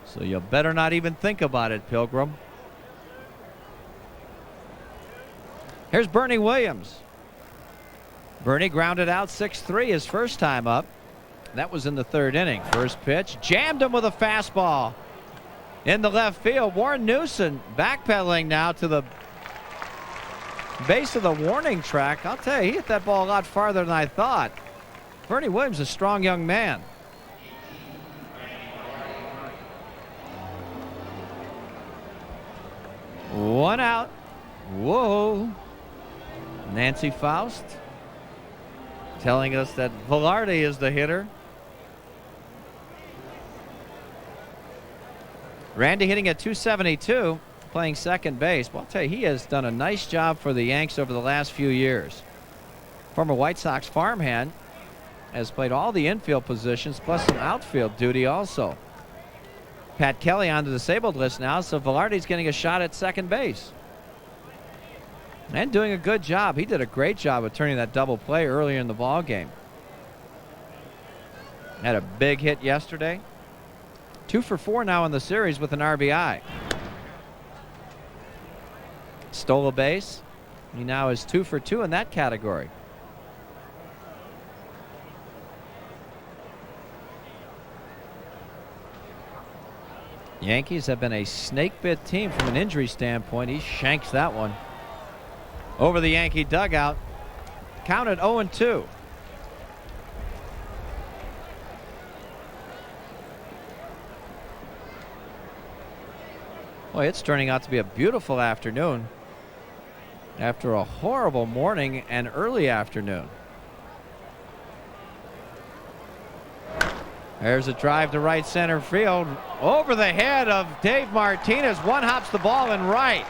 So you better not even think about it, Pilgrim. Here's Bernie Williams. Bernie grounded out 6-3 his first time up. That was in the 3rd inning. First pitch, jammed him with a fastball in the left field. Warren Newson backpedaling now to the base of the warning track. I'll tell you, he hit that ball a lot farther than I thought. Bernie Williams, a strong young man. One out. Whoa. Nancy Faust telling us that Velarde is the hitter. Randy hitting at .272. Playing second base. Well, I'll tell you, he has done a nice job for the Yanks over the last few years. Former White Sox farmhand, has played all the infield positions plus some outfield duty also. Pat Kelly on the disabled list now, so Velarde's getting a shot at second base. And doing a good job. He did a great job of turning that double play earlier in the ball game. Had a big hit yesterday. 2 for 4 now in the series with an RBI. Stole a base. He now is 2 for 2 in that category. Yankees have been a snake bit team from an injury standpoint. He shanks that one over the Yankee dugout. Counted 0-2. Boy, it's turning out to be a beautiful afternoon after a horrible morning and early afternoon. There's a drive to right center field. Over the head of Dave Martinez. One hops the ball in right.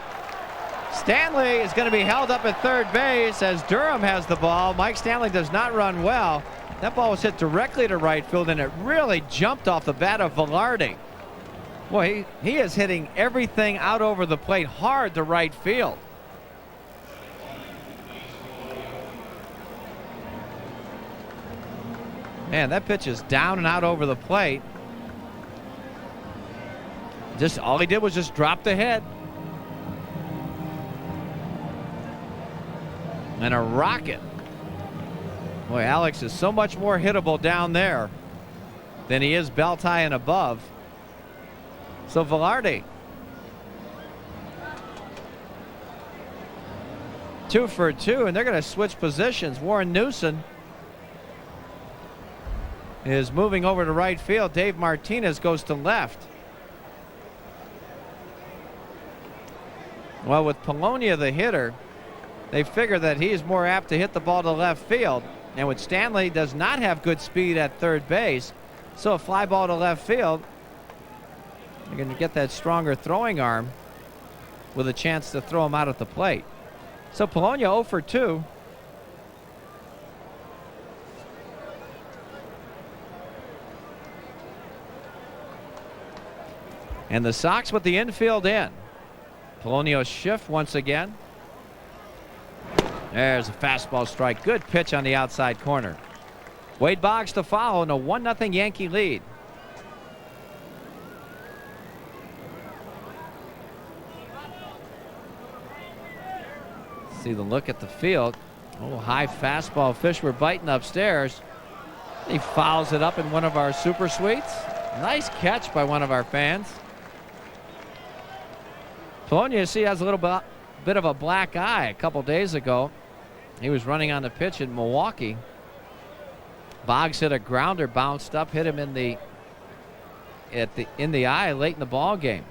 Stanley is going to be held up at third base as Durham has the ball. Mike Stanley does not run well. That ball was hit directly to right field, and it really jumped off the bat of Velarde. Boy, he is hitting everything out over the plate hard to right field. Man, that pitch is down and out over the plate. Just all he did was just drop the head. And a rocket. Boy, Alex is so much more hittable down there than he is belt high and above. So Velarde, 2 for 2, and they're going to switch positions. Warren Newson is moving over to right field. Dave Martinez goes to left. Well, with Polonia the hitter, they figure that he is more apt to hit the ball to left field. And with Stanley does not have good speed at third base, so a fly ball to left field, you're going to get that stronger throwing arm with a chance to throw him out at the plate. So Polonia 0 for 2. And the Sox with the infield in. Polonio shift once again. There's a fastball strike. Good pitch on the outside corner. Wade Boggs to follow in a 1-0 Yankee lead. See the look at the field. Oh, high fastball. Fish were biting upstairs. He fouls it up in one of our super suites. Nice catch by one of our fans. Polonia, you see, has a little bit of a black eye. A couple days ago, he was running on the pitch in Milwaukee. Boggs hit a grounder, bounced up, hit him in the eye late in the ball game.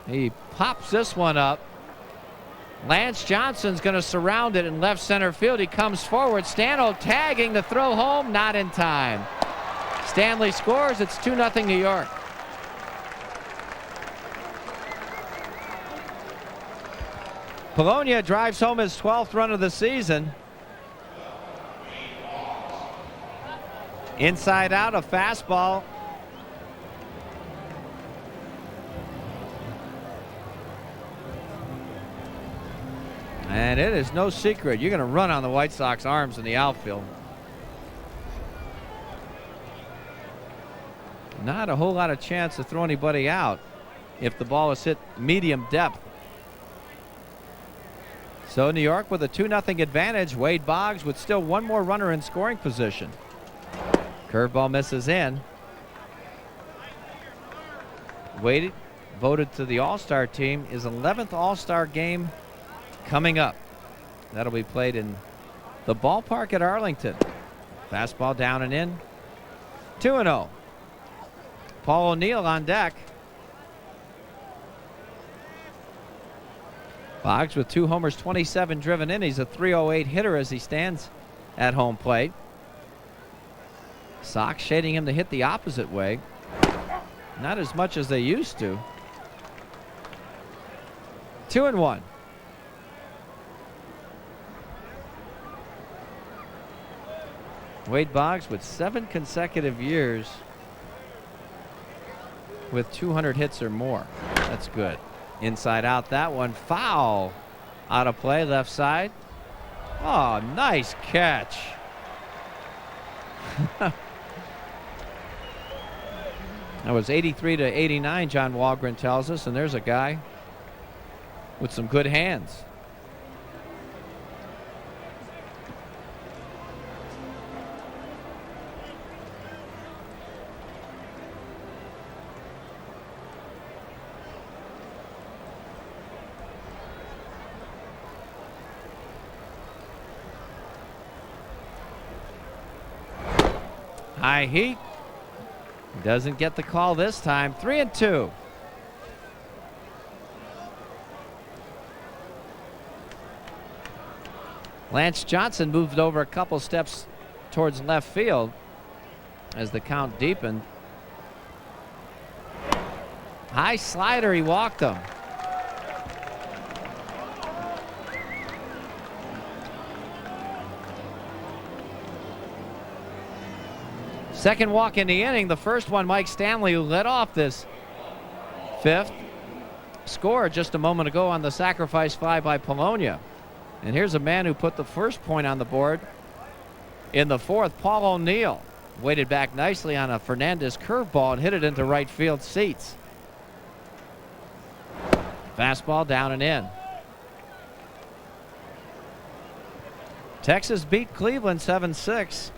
He pops this one up. Lance Johnson's going to surround it in left center field. He comes forward. Stanley tagging the throw home, not in time. Stanley scores. It's 2-0 New York. Polonia drives home his 12th run of the season. Inside out, a fastball. And it is no secret you're going to run on the White Sox arms in the outfield. Not a whole lot of chance to throw anybody out if the ball is hit medium depth. So New York with a 2-0 advantage. Wade Boggs with still one more runner in scoring position. Curveball misses in. Wade, voted to the All-Star team, is 11th All-Star game coming up. That'll be played in the ballpark at Arlington. Fastball down and in. 2-0. Paul O'Neill on deck. Boggs with 2 homers, 27 driven in. He's a .308 hitter as he stands at home plate. Sox shading him to hit the opposite way. Not as much as they used to. 2-1. Wade Boggs with 7 consecutive years with 200 hits or more. That's good. Inside out, that one foul. Out of play, left side. Oh, nice catch. That was 83-89, John Walgren tells us, and there's a guy with some good hands. High heat. Doesn't get the call this time. 3-2. Lance Johnson moved over a couple steps towards left field. as the count deepened. High slider, he walked him. Second walk in the inning. The first one, Mike Stanley, who led off this fifth, scored just a moment ago on the sacrifice fly by Polonia. And here's a man who put the first point on the board in the fourth, Paul O'Neill. Waited back nicely on a Fernandez curveball and hit it into right field seats. Fastball down and in. Texas beat Cleveland 7-6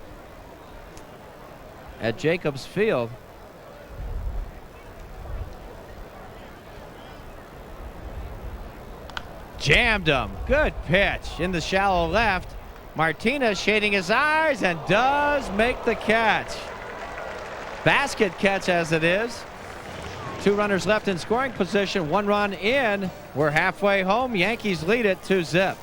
at Jacobs Field. Jammed him. Good pitch in the shallow left. Martinez shading his eyes and does make the catch. Basket catch as it is. 2 runners left in scoring position. 1 run in. We're halfway home. Yankees lead it 2-0.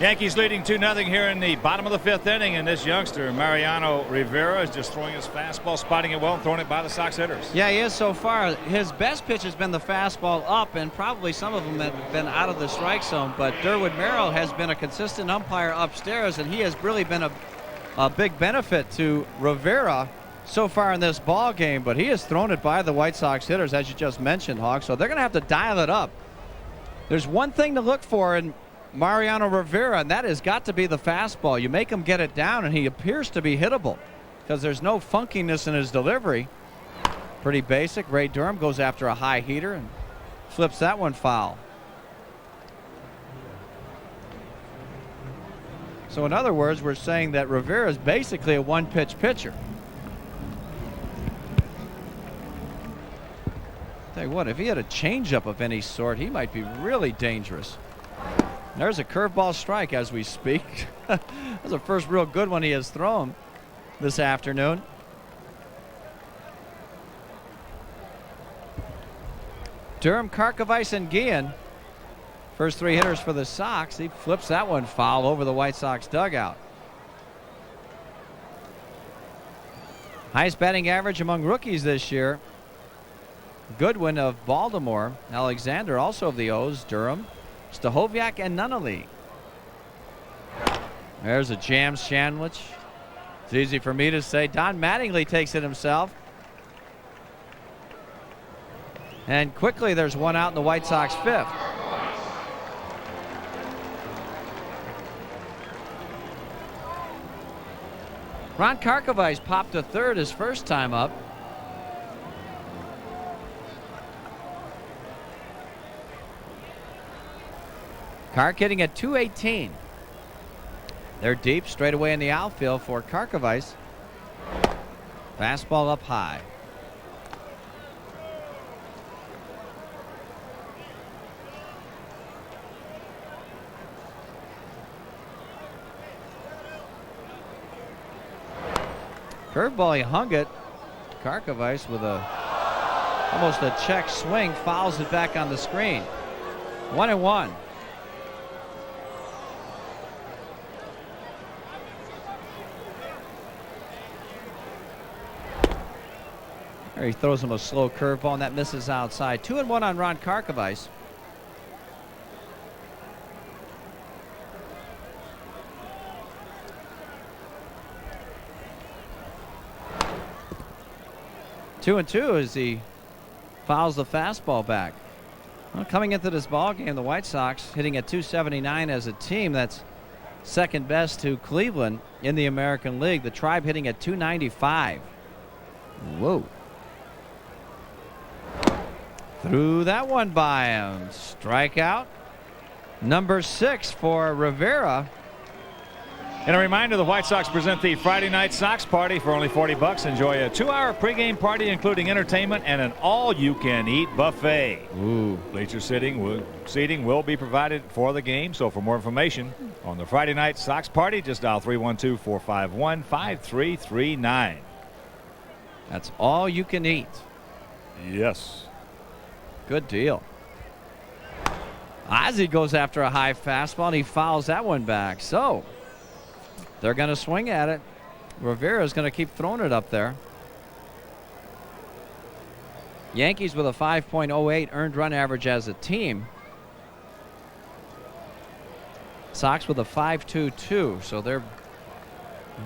Yankees leading 2-0 here in the bottom of the 5th inning, and this youngster, Mariano Rivera, is just throwing his fastball, spotting it well, and throwing it by the Sox hitters. Yeah, he is so far. His best pitch has been the fastball up, and probably some of them have been out of the strike zone, but Derwood Merrill has been a consistent umpire upstairs, and he has really been a big benefit to Rivera so far in this ball game, but he has thrown it by the White Sox hitters, as you just mentioned, Hawk, so they're going to have to dial it up. There's one thing to look for in Mariano Rivera, and that has got to be the fastball. You make him get it down, and he appears to be hittable because there's no funkiness in his delivery. Pretty basic. Ray Durham goes after a high heater and flips that one foul. So in other words, we're saying that Rivera is basically a one-pitch pitcher. Tell you what, if he had a changeup of any sort, he might be really dangerous. There's a curveball strike as we speak. That's the first real good one he has thrown this afternoon. Durham, Karkovice, and Guillen, first 3 hitters for the Sox. He flips that one foul over the White Sox dugout. Highest batting average among rookies this year. Goodwin of Baltimore. Alexander also of the O's. Durham, Stahoviak, and Nunnally. There's a jam sandwich. It's easy for me to say. Don Mattingly takes it himself. And quickly there's one out in the White Sox 5th. Ron Karkovice popped to third his first time up. Kark hitting at .218. They're deep, straight away in the outfield for Karkovice. Fastball up high. Curveball, he hung it. Karkovice with almost a check swing, fouls it back on the screen. 1-1. There he throws him a slow curveball, and that misses outside. 2-1 on Ron Karkovice. Two and two as he fouls the fastball back. Well, coming into this ball game, the White Sox hitting at .279 as a team. That's second best to Cleveland in the American League. The Tribe hitting at .295. Whoa. Threw that one by him. Strikeout number 6 for Rivera. And a reminder, the White Sox present the Friday Night Sox Party for only $40. Enjoy a 2-hour pregame party including entertainment and an all-you-can-eat buffet. Ooh. Bleacher seating will be provided for the game. So for more information on the Friday Night Sox Party, just dial 312-451-5339. That's all you can eat. Yes. Good deal. Ozzie goes after a high fastball, and he fouls that one back. So they're going to swing at it. Rivera's going to keep throwing it up there. Yankees with a 5.08 earned run average as a team. Sox with a 5.22. So they're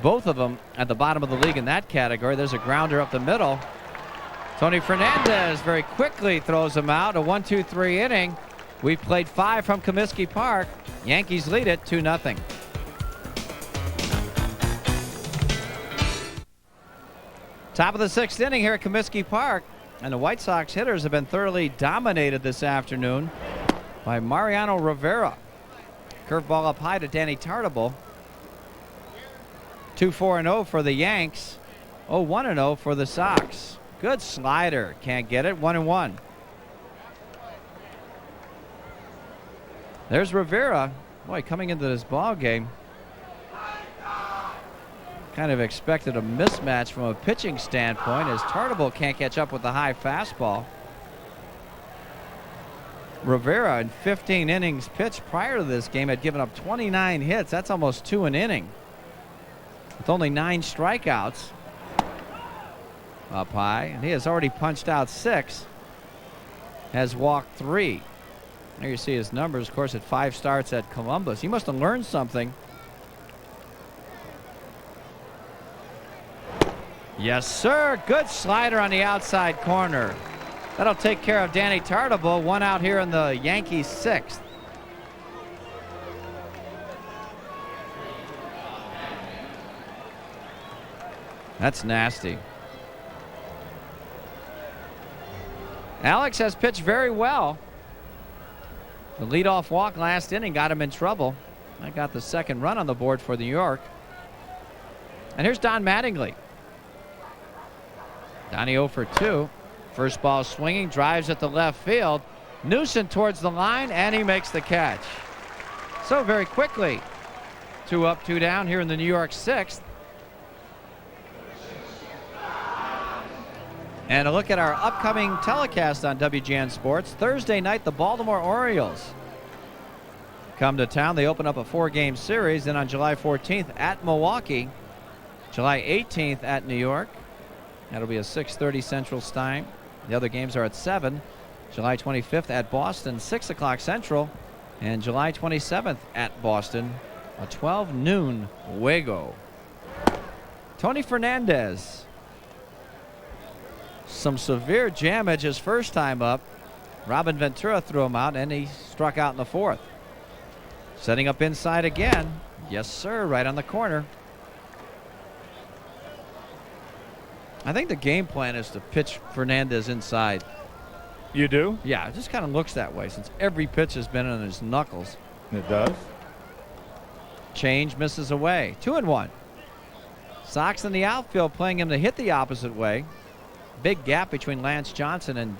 both of them at the bottom of the league in that category. There's a grounder up the middle. Tony Fernandez very quickly throws him out. A 1-2-3 inning. We've played 5 from Comiskey Park. Yankees lead it 2-0. Top of the 6th inning here at Comiskey Park. And the White Sox hitters have been thoroughly dominated this afternoon by Mariano Rivera. Curveball up high to Danny Tartabull. 2-4-0 for the Yanks. 0-1-0 for the Sox. Good slider. Can't get it. 1-1. There's Rivera. Boy, coming into this ball game, kind of expected a mismatch from a pitching standpoint as Tartabull can't catch up with the high fastball. Rivera in 15 innings pitched prior to this game had given up 29 hits. That's almost 2 an inning. With only 9 strikeouts. Up high, and he has already punched out 6. Has walked 3. There you see his numbers, of course, at 5 starts at Columbus. He must have learned something. Yes, sir. Good slider on the outside corner. That'll take care of Danny Tartabull. 1 out here in the Yankees' 6th. That's nasty. Alex has pitched very well. The leadoff walk last inning got him in trouble. I got the second run on the board for New York. And here's Don Mattingly. Donnie 0 for 2. First ball swinging, drives at the left field. Newson towards the line, and he makes the catch. So very quickly, 2 up, 2 down here in the New York 6th. And a look at our upcoming telecast on WGN Sports. Thursday night, the Baltimore Orioles come to town. They open up a 4-game series. Then on July 14th at Milwaukee. July 18th at New York. That'll be a 6:30 Central time. The other games are at 7. July 25th at Boston, 6 o'clock Central. And July 27th at Boston, a 12 noon Wago. Tony Fernandez. Some severe damage his first time up. Robin Ventura threw him out, and he struck out in the 4th. Setting up inside again. Yes, sir, right on the corner. I think the game plan is to pitch Fernandez inside. You do? Yeah, it just kind of looks that way since every pitch has been on his knuckles. It does. Change, misses away. 2-1. Sox in the outfield playing him to hit the opposite way. Big gap between Lance Johnson and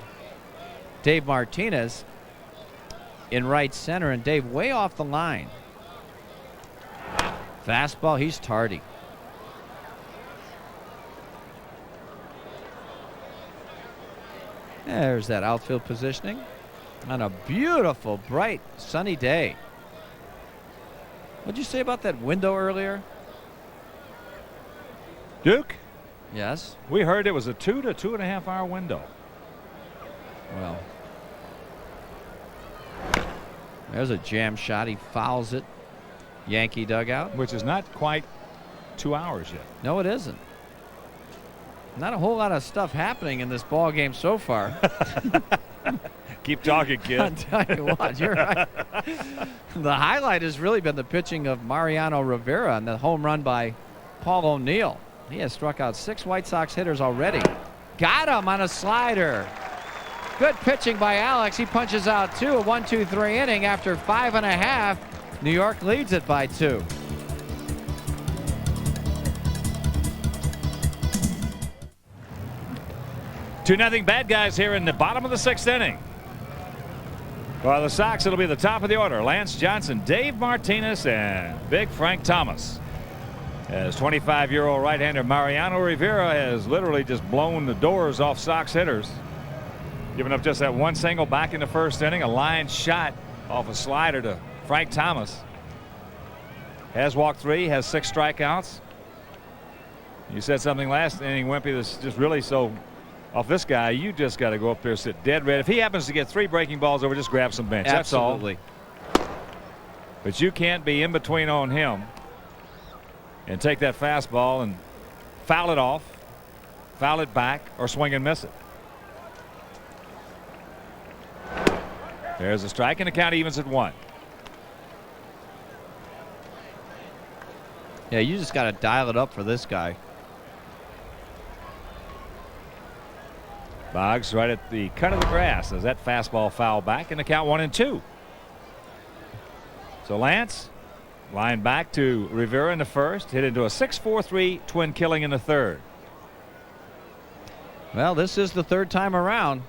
Dave Martinez in right center, and Dave way off the line. Fastball, he's tardy. There's that outfield positioning on a beautiful, bright, sunny day. What'd you say about that window earlier? Duke? Yes. We heard it was a 2 to 2.5 hour window. Well, there's a jam shot. He fouls it. Yankee dugout. Which is not quite 2 hours yet. No, it isn't. Not a whole lot of stuff happening in this ball game so far. Keep talking, kid. I'll tell you what, you're right. The highlight has really been the pitching of Mariano Rivera and the home run by Paul O'Neill. He has struck out 6 White Sox hitters already. Got him on a slider. Good pitching by Alex. He punches out 2, a 1-2-3 inning after 5.5. New York leads it by 2. Two nothing bad guys here in the bottom of the 6th inning. For the Sox, it'll be the top of the order. Lance Johnson, Dave Martinez, and Big Frank Thomas. As 25-year-old right-hander Mariano Rivera has literally just blown the doors off Sox hitters. Giving up just that one single back in the 1st inning. A line shot off a slider to Frank Thomas. Has walked 3, has 6 strikeouts. You said something last inning, Wimpy, that's just really so off this guy. You just got to go up there, sit dead red. If he happens to get 3 breaking balls over, just grab some bench. Absolutely. That's all. But you can't be in between on him and take that fastball and foul it off, foul it back, or swing and miss it. There's a strike, and the count evens at 1. Yeah, you just got to dial it up for this guy. Boggs right at the cut of the grass as that fastball foul back, and the count 1-2. So Lance line back to Rivera in the first, hit into a 6-4-3 twin killing in the third. Well, this is the 3rd time around.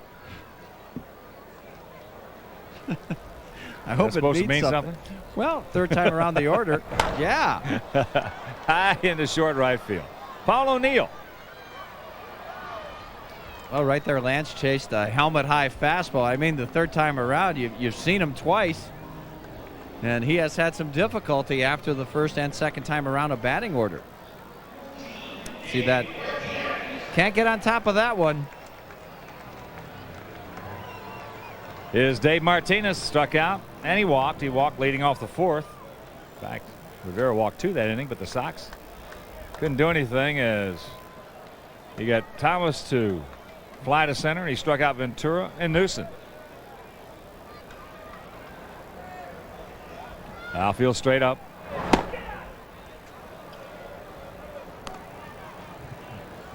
I hope it supposed to means mean something. Well, 3rd time around the order. Yeah. High into short right field. Paul O'Neill. Well, right there, Lance chased a helmet high fastball. I mean, the 3rd time around, you've seen him twice. And he has had some difficulty after the 1st and 2nd time around a batting order. See that? Can't get on top of that one. Is Dave Martinez struck out, and he walked. He walked leading off the 4th. In fact, Rivera walked 2 that inning, but the Sox couldn't do anything as he got Thomas to fly to center. He struck out Ventura and Newsom. Outfield straight up.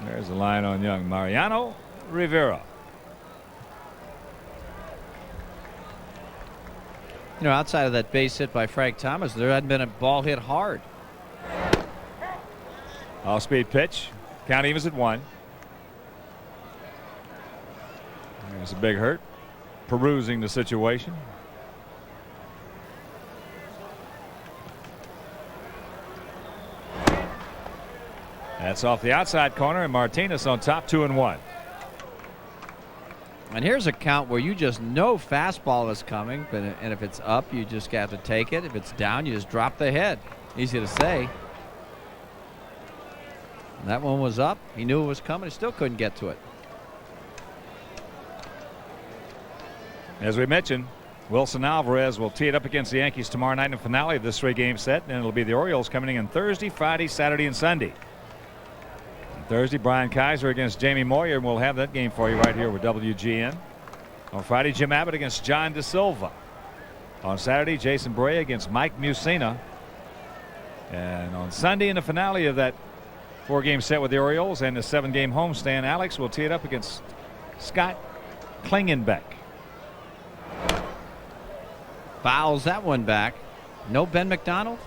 There's the line on young Mariano Rivera. You know, outside of that base hit by Frank Thomas, there hadn't been a ball hit hard. Off-speed pitch. Count evens at 1. There's a big hurt. Perusing the situation. That's off the outside corner, and Martinez on top, 2-1. And here's a count where you just know fastball is coming, and if it's up, you just have to take it. If it's down, you just drop the head. Easy to say. And that one was up. He knew it was coming. He still couldn't get to it. As we mentioned, Wilson Alvarez will tee it up against the Yankees tomorrow night in the finale of this 3-game set, and it'll be the Orioles coming in Thursday, Friday, Saturday, and Sunday. Thursday, Brian Kaiser against Jamie Moyer, and we'll have that game for you right here with WGN. On Friday, Jim Abbott against John DeSilva. On Saturday, Jason Bray against Mike Mussina. And on Sunday, in the finale of that 4-game set with the Orioles and the 7-game homestand, Alex will tee it up against Scott Klingenbeck. Fouls that one back. No Ben McDonald?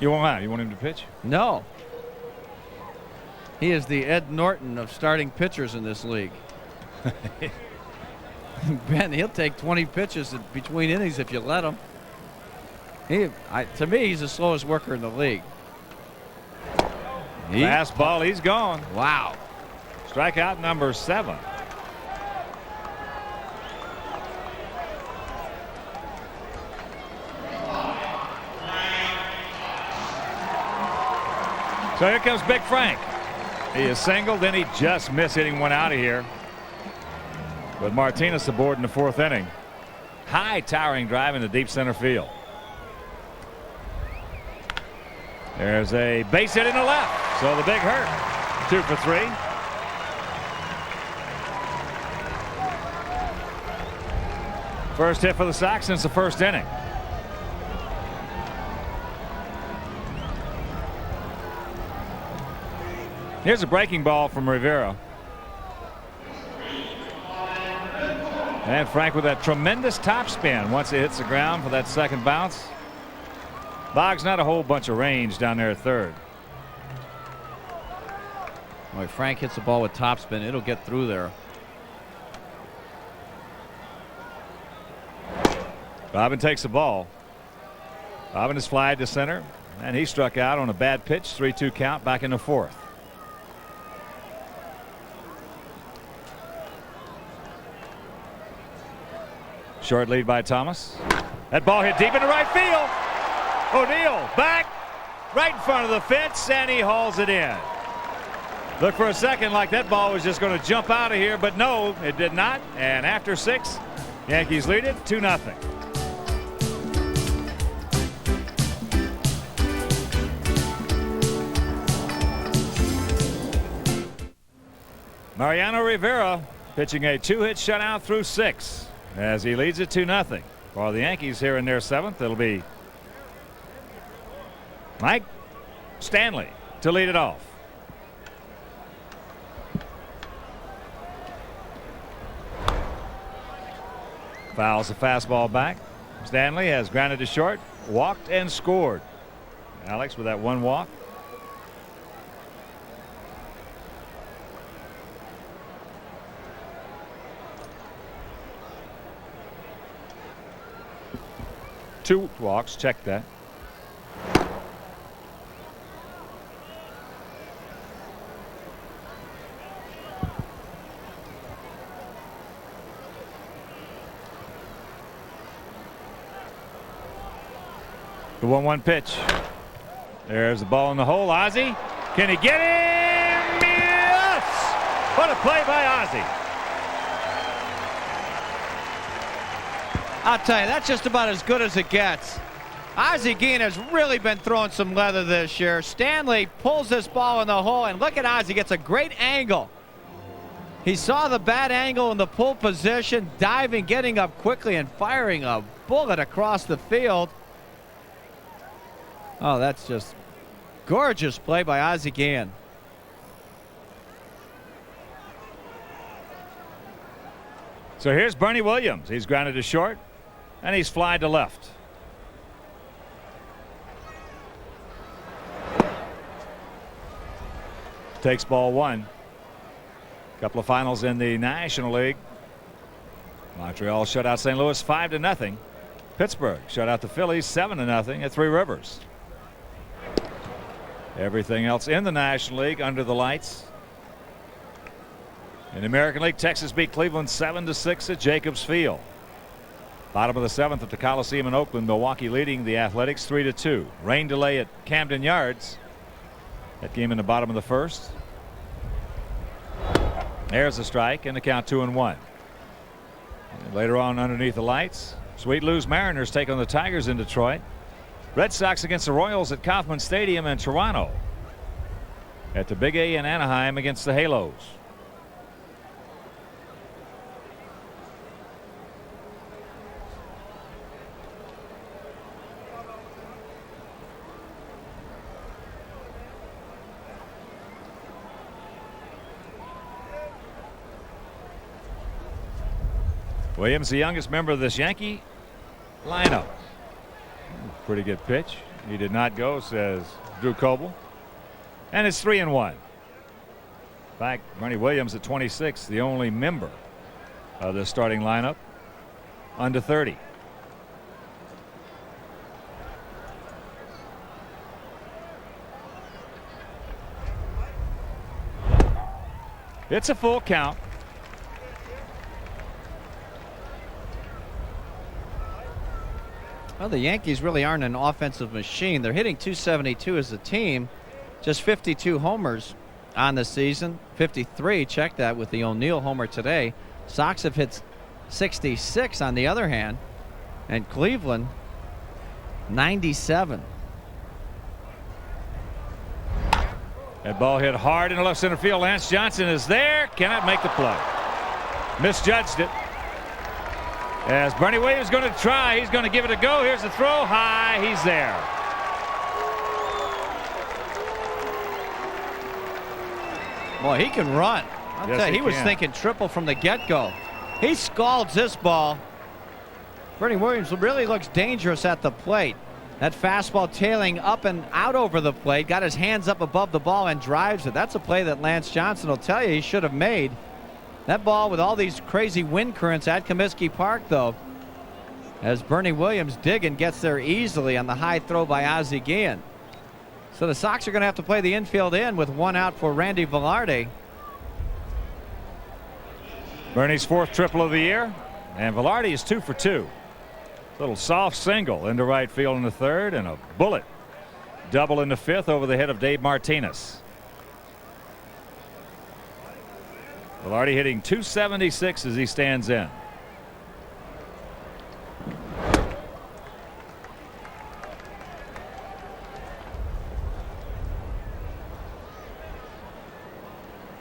You want him to pitch? No. He is the Ed Norton of starting pitchers in this league. Ben, he'll take 20 pitches between innings if you let him. To me, he's the slowest worker in the league. Fastball, he's gone. Wow. Strikeout number 7. So here comes Big Frank. He is singled, then he just missed hitting one out of here. With Martinez aboard in the 4th inning. High towering drive into deep center field. There's a base hit in the left. So the big hurt. 2 for 3. First hit for the Sox since the 1st inning. Here's a breaking ball from Rivera. And Frank with that tremendous topspin once it hits the ground for that second bounce. Boggs not a whole bunch of range down there at third. Boy, Frank hits the ball with topspin. It'll get through there. Bobbin takes the ball. Bobbin is flied to center, and he struck out on a bad pitch. 3-2 count back in the 4th. Short lead by Thomas. That ball hit deep into right field. O'Neill back right in front of the fence, and he hauls it in. Looked for a second like that ball was just going to jump out of here, but no, it did not. And after 6, Yankees lead it 2-0. Mariano Rivera pitching a 2-hit shutout through 6 as he leads it 2-0. For the Yankees here in their 7th, it'll be Mike Stanley to lead it off. Fouls the fastball back. Stanley has grounded to short, walked and scored. Alex with that one walk. Two walks, check that. The 1-1 pitch. There's the ball in the hole. Ozzie, can he get him? Yes! What a play by Ozzie. I'll tell you, that's just about as good as it gets. Ozzie Guillen has really been throwing some leather this year. Stanley pulls this ball in the hole, and look at Ozzie, gets a great angle. He saw the bad angle in the pull position, diving, getting up quickly, and firing a bullet across the field. Oh, that's just gorgeous play by Ozzie Guillen. So here's Bernie Williams. He's grounded to short, and he's flied to left. Takes ball 1. Couple of finals in the National League. Montreal shut out St. Louis 5-0. Pittsburgh shut out the Phillies 7-0 at Three Rivers. Everything else in the National League under the lights. In the American League, Texas beat Cleveland 7-6 at Jacobs Field. Bottom of the 7th at the Coliseum in Oakland, Milwaukee leading the Athletics 3-2. Rain delay at Camden Yards. That game in the bottom of the 1st. There's a strike and the count 2-1. And later on underneath the lights, Sweet Lou's Mariners take on the Tigers in Detroit. Red Sox against the Royals at Kauffman Stadium in Toronto. At the Big A in Anaheim against the Halos. Williams, the youngest member of this Yankee lineup. Pretty good pitch. He did not go, says Drew Coble. And it's 3-1. In fact, Bernie Williams at 26, the only member of the starting lineup under 30. It's a full count. Well, the Yankees really aren't an offensive machine. They're hitting .272 as a team. Just 52 homers on the season. 53, check that with the O'Neill homer today. Sox have hit 66 on the other hand. And Cleveland, 97. That ball hit hard in the left center field. Lance Johnson is there. Cannot make the play. Misjudged it. As Bernie Williams is going to try, he's going to give it a go. Here's the throw high. He's there. Boy, he can run. I'll tell you, he was thinking triple from the get-go. He scalds this ball. Bernie Williams really looks dangerous at the plate. That fastball tailing up and out over the plate. Got his hands up above the ball and drives it. That's a play that Lance Johnson will tell you he should have made. That ball with all these crazy wind currents at Comiskey Park, though, as Bernie Williams digging gets there easily on the high throw by Ozzie Guillen. So the Sox are going to have to play the infield in with one out for Randy Velarde. Bernie's 4th triple of the year. And Velarde is 2 for 2. Little soft single into right field in the third, and a bullet double in the fifth over the head of Dave Martinez. Velarde hitting .276 as he stands in.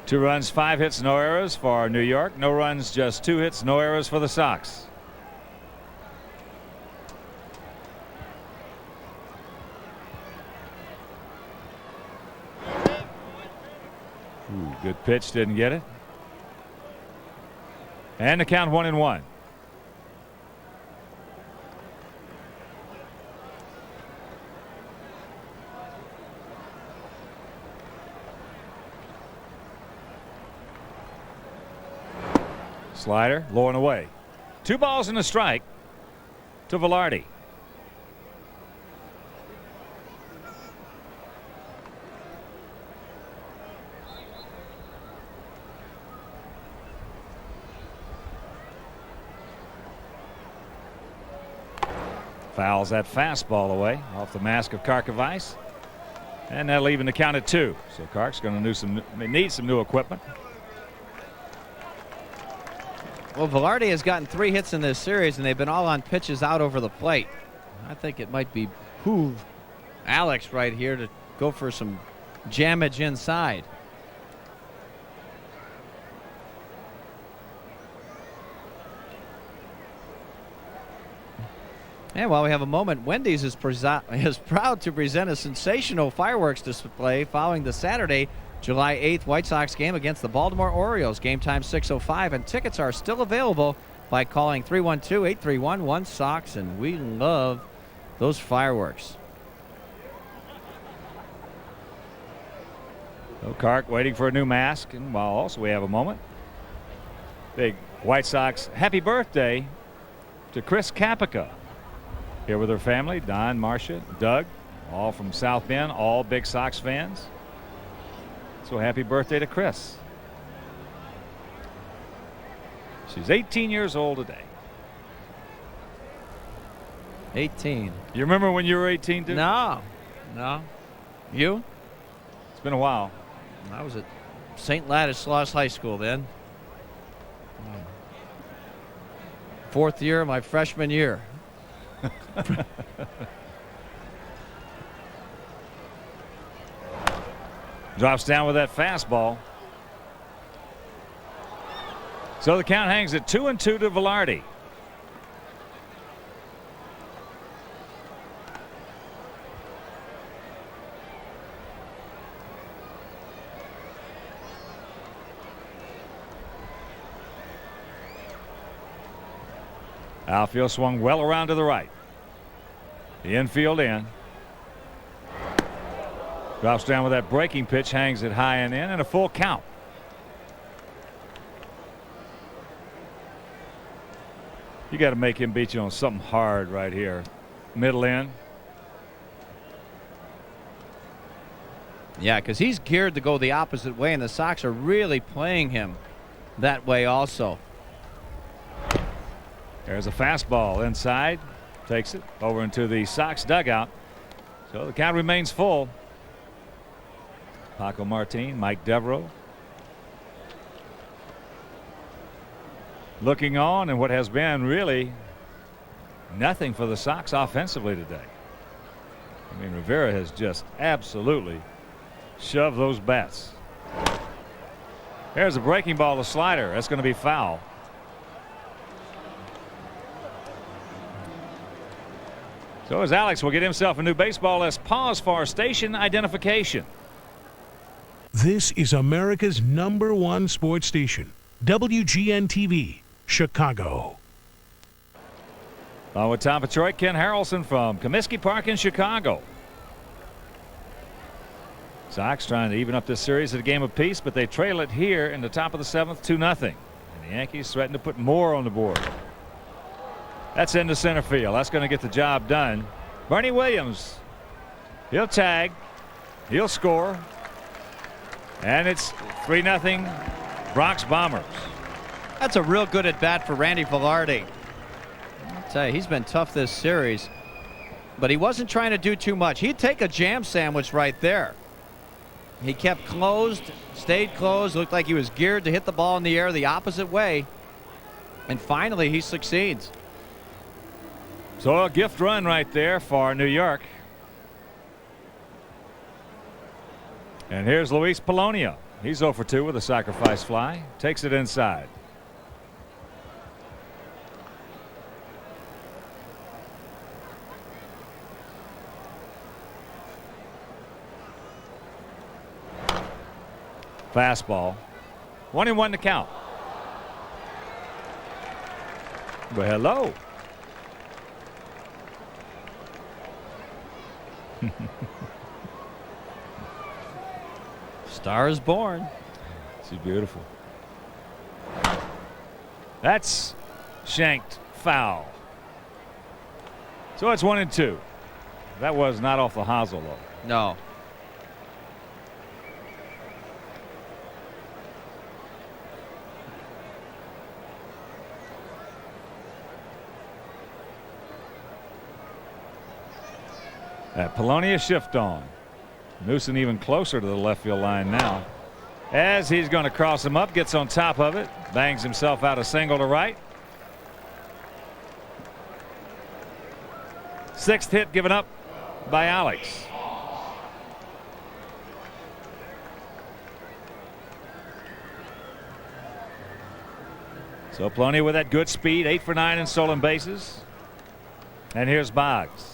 Two runs, 5 hits, no errors for New York. No runs, just 2 hits, no errors for the Sox. Ooh, good pitch, didn't get it. And the count 1-1. Slider low and away. 2 balls and a strike to Velarde. Fouls that fastball away off the mask of Karkovice. And that'll even the count at 2. So Kark's going to need some new equipment. Well, Velarde has gotten 3 hits in this series, and they've been all on pitches out over the plate. I think it might behoove Alex right here to go for some jammage inside. And while we have a moment, Wendy's is proud to present a sensational fireworks display following the Saturday, July 8th White Sox game against the Baltimore Orioles. Game time 6:05, and tickets are still available by calling 312-831-1SOX, and we love those fireworks. So Kark waiting for a new mask, and while also we have a moment, big White Sox happy birthday to Chris Capica. Here with her family, Don, Marcia, Doug, all from South Bend, all big Sox fans. So happy birthday to Chris. She's 18 years old today. 18. You remember when you were 18, dude? No. You? It's been a while. I was at St. Ladislaus High School then. 4th year of my freshman year. Drops down with that fastball. So the count hangs at 2-2 to Velarde. Outfield swung well around to the right. The infield in. Drops down with that breaking pitch, hangs it high and in, and a full count. You got to make him beat you on something hard right here. Middle in. Yeah, because he's geared to go the opposite way, and the Sox are really playing him that way also. There's a fastball inside. Takes it over into the Sox dugout. So the count remains full. Paco Martin, Mike Devereaux looking on, and what has been really nothing for the Sox offensively today. I mean, Rivera has just absolutely shoved those bats. There's a breaking ball, a slider. That's going to be foul. So as Alex will get himself a new baseball, let's pause for station identification. This is America's #1 sports station, WGN-TV, Chicago. On with Tom Detroit, Ken Harrelson from Comiskey Park in Chicago. Sox trying to even up this series at a game apiece, but they trail it here in the top of the 7th, 2-0. And the Yankees threaten to put more on the board. That's into center field. That's going to get the job done. Bernie Williams, he'll tag, he'll score, and it's 3-0 Bronx Bombers. That's a real good at bat for Randy Velarde. I'll tell you, he's been tough this series, but he wasn't trying to do too much. He'd take a jam sandwich right there. He kept closed, stayed closed, looked like he was geared to hit the ball in the air the opposite way, and finally he succeeds. So a gift run right there for New York. And here's Luis Polonia. He's 0 for 2 with a sacrifice fly. Takes it inside. Fastball. 1-1 to count. Well, hello. Star is born. She's beautiful. That's shanked foul. So it's 1-2. That was not off the hosel though. No. That Polonia shift on. Newsom even closer to the left field line now. As he's going to cross him up, gets on top of it, bangs himself out a single to right. 6th hit given up by Alex. So Polonia with that good speed, 8 for 9 in stolen bases. And here's Boggs.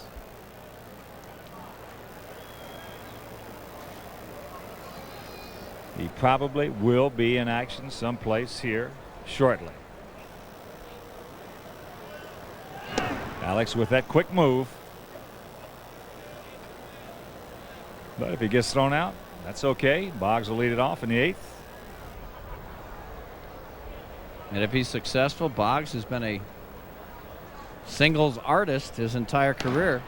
He probably will be in action someplace here shortly. Alex with that quick move. But if he gets thrown out, that's okay. Boggs will lead it off in the 8th. And if he's successful, Boggs has been a singles artist his entire career.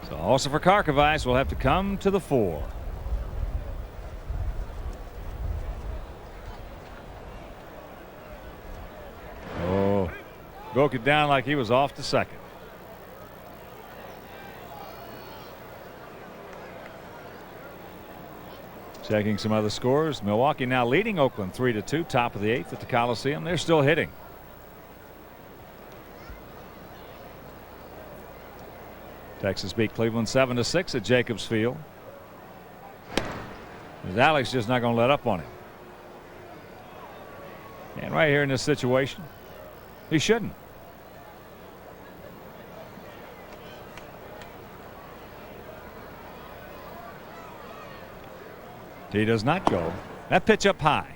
So also for Karkovice will have to come to the fore. Oh, broke it down like he was off to second. Checking some other scores. Milwaukee now leading Oakland 3-2, top of the 8th at the Coliseum. They're still hitting. Texas beat Cleveland 7-6 at Jacobs Field. Alex just not going to let up on him. And right here in this situation, he shouldn't. He does not go. That pitch up high.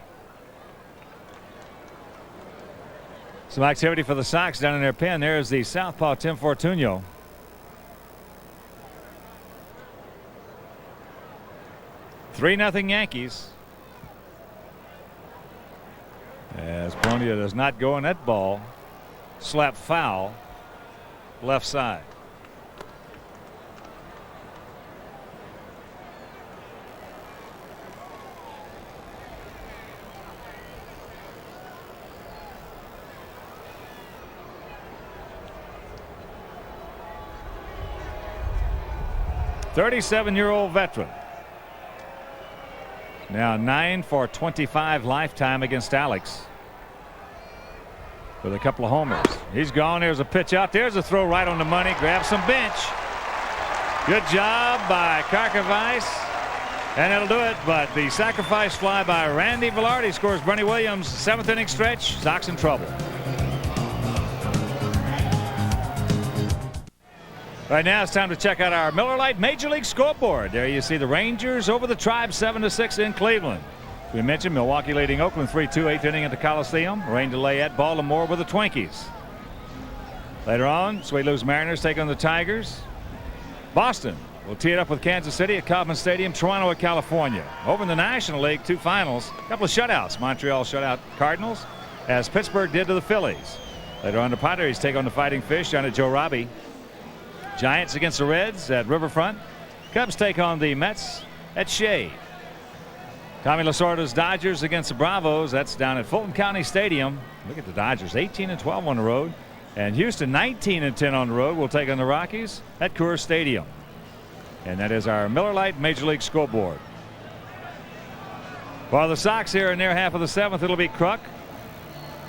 Some activity for the Sox down in their pen. There's the southpaw Tim Fortuno. Three 0 Yankees. As Polonia does not go in that ball. Slap foul. Left side. "37-year-old veteran. Now 9 for 25 lifetime against Alex. With a couple of homers. He's gone. There's a pitch out. There's a throw right on the money. Grabs some bench. Good job by Karkovice. And that'll do it. But the sacrifice fly by Randy Velarde scores Bernie Williams. 7th inning stretch. Sox in trouble. Right now it's time to check out our Miller Lite Major League scoreboard. There you see the Rangers over the Tribe 7-6 in Cleveland. We mentioned Milwaukee leading Oakland 3-2, 8th inning at the Coliseum. Rain delay at Baltimore with the Twinkies. Later on, St. Louis Mariners take on the Tigers. Boston will tee it up with Kansas City at Kauffman Stadium. Toronto at California. Over in the National League, 2 finals. A couple of shutouts. Montreal shut out Cardinals, as Pittsburgh did to the Phillies. Later on, the Padres take on the Fighting Fish down at Joe Robbie. Giants against the Reds at Riverfront. Cubs take on the Mets at Shea. Tommy Lasorda's Dodgers against the Bravos. That's down at Fulton County Stadium. Look at the Dodgers, 18-12 on the road. And Houston, 19-10 on the road, will take on the Rockies at Coors Stadium. And that is our Miller Lite Major League scoreboard. For the Sox here in their half of the seventh, it'll be Kruk,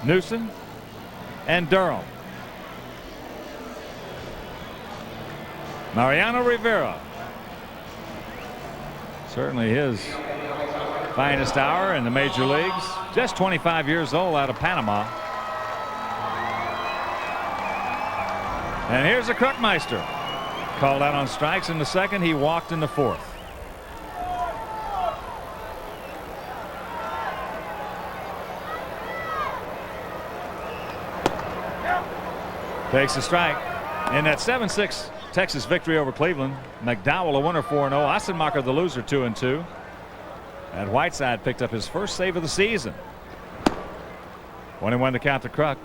Newsom, and Durham. Mariano Rivera. Certainly his finest hour in the major leagues. Just 25 years old, out of Panama. And here's the Krukmeister. Called out on strikes in the second. He walked in the fourth. Takes a strike. In that 7-6 Texas victory over Cleveland, McDowell a winner 4-0. Ossenmacher the loser 2-2. And Whiteside picked up his first save of the season. 1-1 to count to Kruk.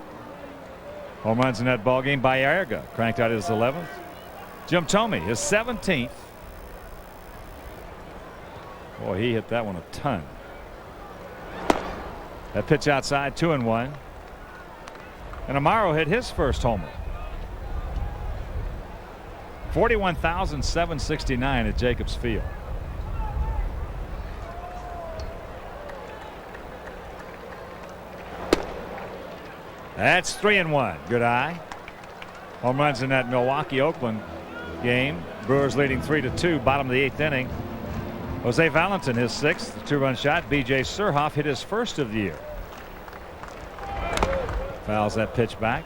Home runs in that ball game. Baerga cranked out his 11th. Jim Thome his 17th. Boy, he hit that one a ton. That pitch outside, 2-1. And Amaro hit his first homer. 41,769 at Jacobs Field. That's 3-1. Good eye. Home runs in that Milwaukee-Oakland game. Brewers leading 3-2. Bottom of the 8th inning. Jose Valentin his 6th. The 2-run shot. B.J. Surhoff hit his first of the year. Fouls that pitch back.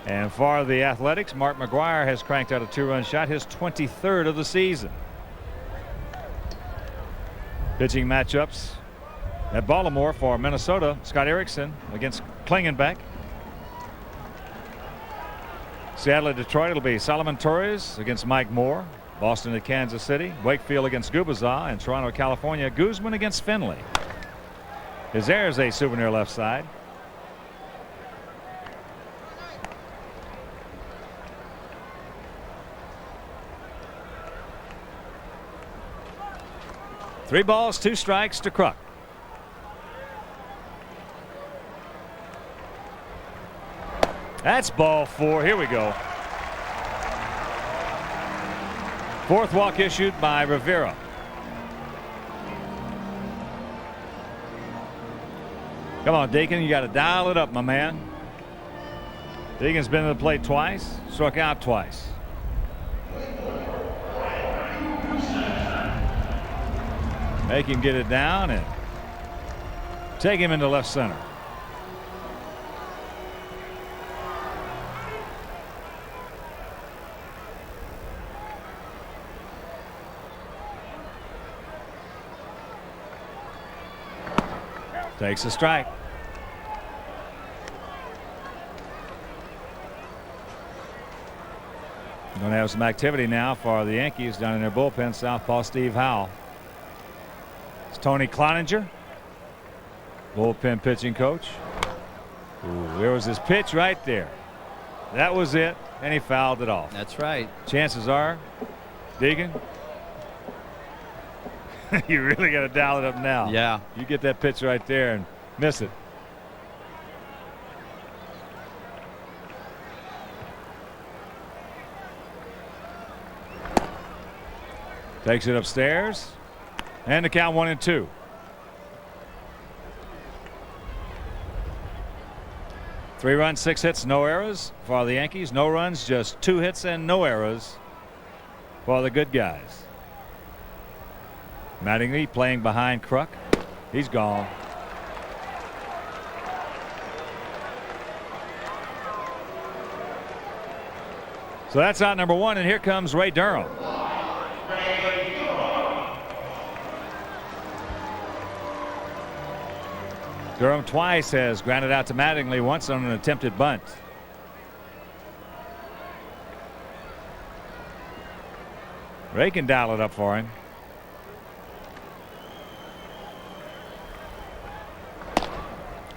And for the Athletics, Mark McGwire has cranked out a 2-run shot, his 23rd of the season. Pitching matchups at Baltimore for Minnesota, Scott Erickson against Klingenbeck. Seattle at Detroit, it'll be Solomon Torres against Mike Moore. Boston at Kansas City, Wakefield against Gubazah, and Toronto, California, Guzman against Finley. There's a souvenir left side. Three balls, 2 strikes to Kruk. That's ball 4. Here we go. 4th walk issued by Rivera. Come on, Deacon, you got to dial it up, my man. Deacon's been to the plate twice, struck out twice. Make him get it down and take him into left center. Takes a strike. Going to have some activity now for the Yankees down in their bullpen. Southpaw Steve Howell. It's Tony Cloninger, bullpen pitching coach. Ooh, there was his pitch right there. That was it, and he fouled it off. That's right. Chances are, Deegan, you really got to dial it up now. Yeah. You get that pitch right there and miss it. Takes it upstairs. And the count 1-2. Three runs, 6 hits, no errors for the Yankees. No runs, just 2 hits and no errors for the good guys. Mattingly playing behind Kruk. He's gone. So that's out number 1, and here comes Ray Durham. Durham twice has grounded out to Mattingly, once on an attempted bunt. Ray can dial it up for him.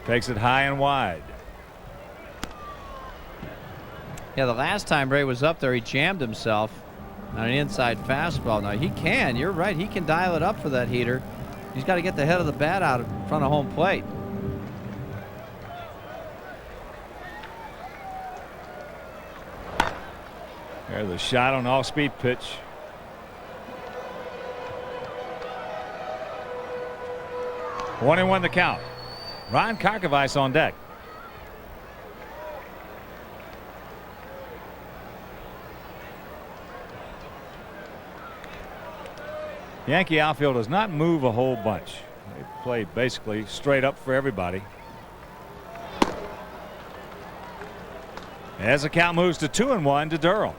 Takes it high and wide. Yeah, the last time Ray was up there, he jammed himself. on an inside fastball. Now, he can. You're right. He can dial it up for that heater. He's got to get the head of the bat out in front of home plate. There's the shot on off-speed pitch. One and one the count. Ron Karkovice on deck. Yankee outfield does not move a whole bunch. They play basically straight up for everybody. As the count moves to 2-1 to Durham.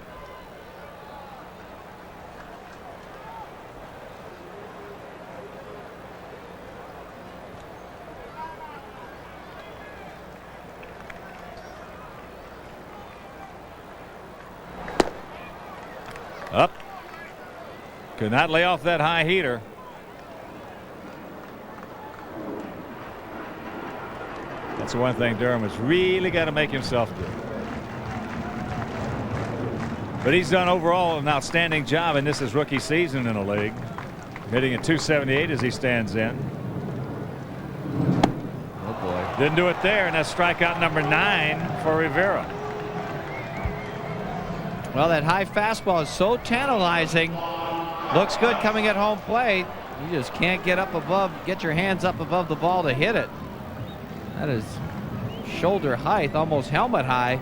Up. Could not lay off that high heater. That's the one thing Durham has really got to make himself do. But he's done overall an outstanding job in this his rookie season in the league. Hitting at .278 as he stands in. Oh boy. Didn't do it there, and that's strikeout number 9 for Rivera. Well, that high fastball is so tantalizing. Looks good coming at home plate. You just can't get up above, get your hands up above the ball to hit it. That is shoulder height, almost helmet high.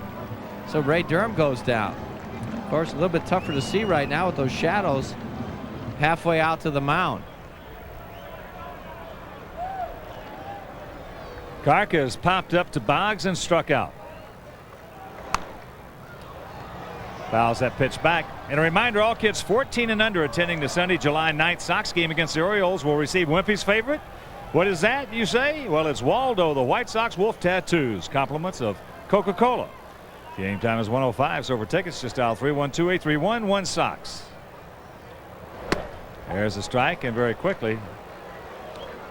So Ray Durham goes down. Of course, a little bit tougher to see right now with those shadows halfway out to the mound. Karka has popped up to Boggs and struck out. Fouls that pitch back. And a reminder, all kids 14 and under attending the Sunday, July 9th Sox game against the Orioles will receive Wimpy's favorite. What is that, you say? Well, it's Waldo, the White Sox Wolf tattoos. Compliments of Coca-Cola. Game time is 1:05, so for tickets, just dial 312-831-1 Sox. There's a strike, and very quickly,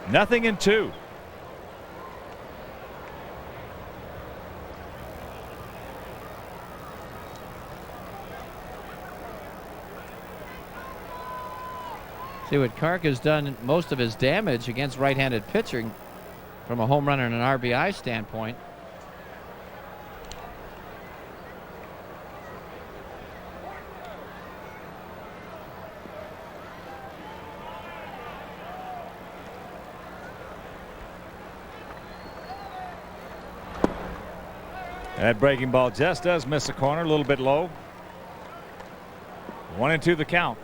0-2. See what Karka's done most of his damage against right-handed pitching from a home run and an RBI standpoint. That breaking ball just does miss the corner, a little bit low. 1-2 the count.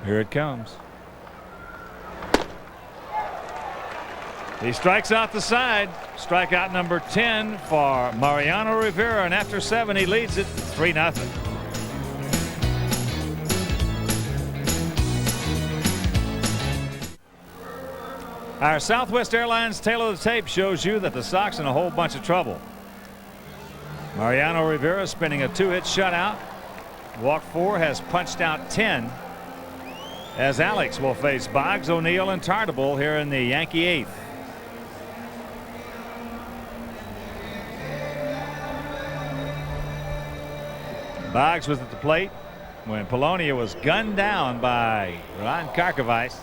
Here it comes. He strikes out the side. Strikeout number 10 for Mariano Rivera, and after 7 he leads it 3-0. Our Southwest Airlines tail of the tape shows you that the Sox in a whole bunch of trouble. Mariano Rivera spinning a 2-hit shutout. Walk 4 has punched out 10. As Alex will face Boggs, O'Neill, and Tartable here in the Yankee 8th. Boggs was at the plate when Polonia was gunned down by Ron Karkovice.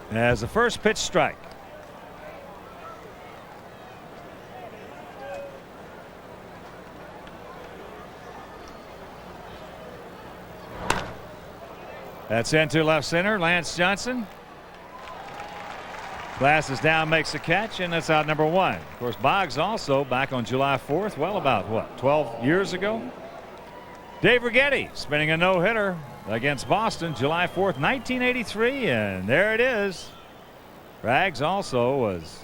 As the first pitch strike. That's into left center. Lance Johnson. Glasses down, makes the catch, and that's out number 1. Of course, Boggs also back on July 4th. Well, about what, 12 years ago? Dave Righetti spinning a no-hitter against Boston July 4th, 1983, and there it is. Rags also was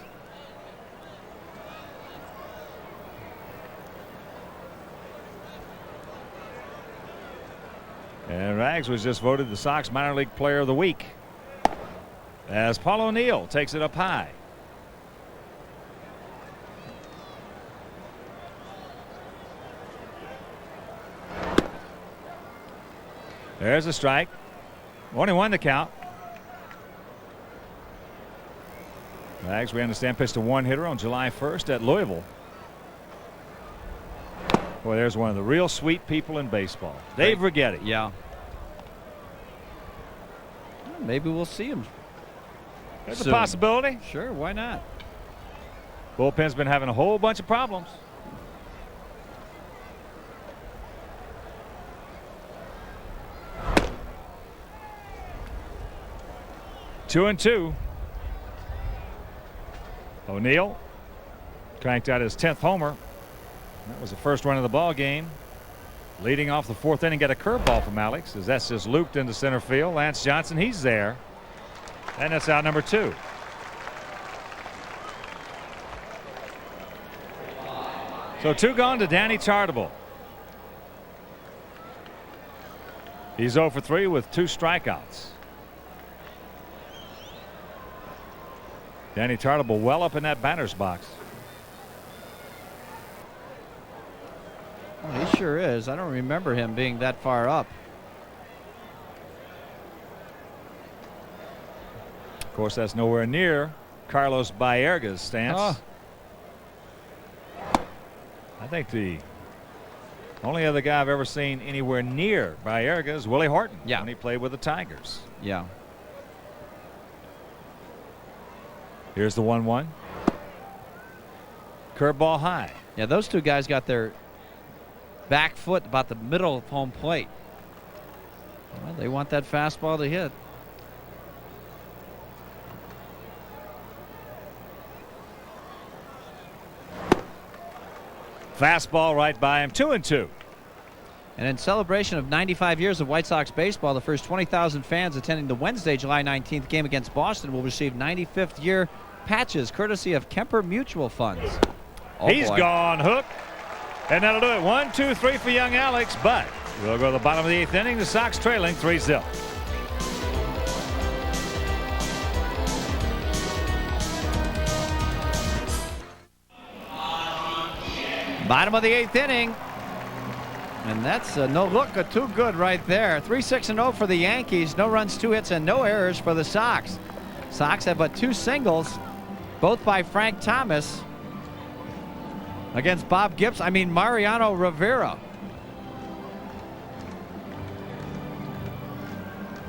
and Rags was just voted the Sox minor league player of the week as Paul O'Neill takes it up high. There's a strike. Only one to count. Wags, we understand, pitched a one-hitter on July 1st at Louisville. Boy, there's one of the real sweet people in baseball. Dave Righetti. Yeah. Maybe we'll see him. There's soon. a possibility. Sure, why not? Bullpen's been having a whole bunch of problems. Two and two. O'Neill cranked out his 10th homer. That was the first run of the ball game. Leading off the 4th inning, get a curveball from Alex as that's just looped into center field. Lance Johnson, he's there. And that's out number 2. So 2 gone to Danny Tartabull. He's 0 for 3 with 2 strikeouts. Danny Tartabull well up in that batter's box. Well, he sure is. I don't remember him being that far up. Of course, that's nowhere near Carlos Baerga's stance. Oh. I think the only other guy I've ever seen anywhere near Baerga is Willie Horton. Yeah. When he played with the Tigers. Yeah. Here's the 1-1. Curveball high. Yeah, those two guys got their back foot about the middle of home plate. Well, they want that fastball to hit. Fastball right by him. 2 and 2. And in celebration of 95 years of White Sox baseball, the first 20,000 fans attending the Wednesday, July 19th game against Boston will receive 95th year patches courtesy of Kemper Mutual Funds. Oh, He's boy. gone. Hook. And that'll do it. 1, 2, 3 for young Alex. But we'll go to the bottom of the 8th inning. The Sox trailing 3-0. Bottom of the 8th inning. And that's a no look, a too good right there. 3-6-0 for the Yankees. No runs, 2 hits, and no errors for the Sox. Sox have but 2 singles, both by Frank Thomas against Mariano Rivera.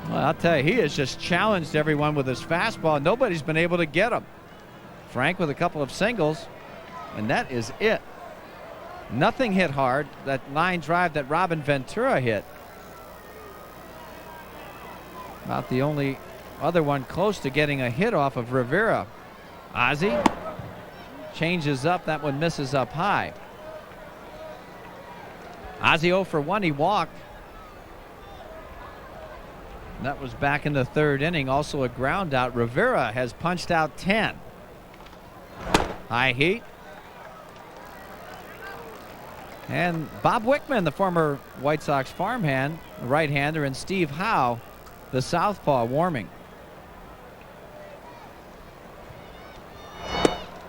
Well, I'll tell you, he has just challenged everyone with his fastball. Nobody's been able to get him. Frank with a couple of singles, and that is it. Nothing hit hard. That line drive that Robin Ventura hit. About the only other one close to getting a hit off of Rivera. Ozzie changes up. That one misses up high. Ozzie 0 for 1. He walked. That was back in the 3rd inning. Also a ground out. Rivera has punched out 10. High heat. And Bob Wickman, the former White Sox farmhand, right-hander, and Steve Howe, the southpaw, warming.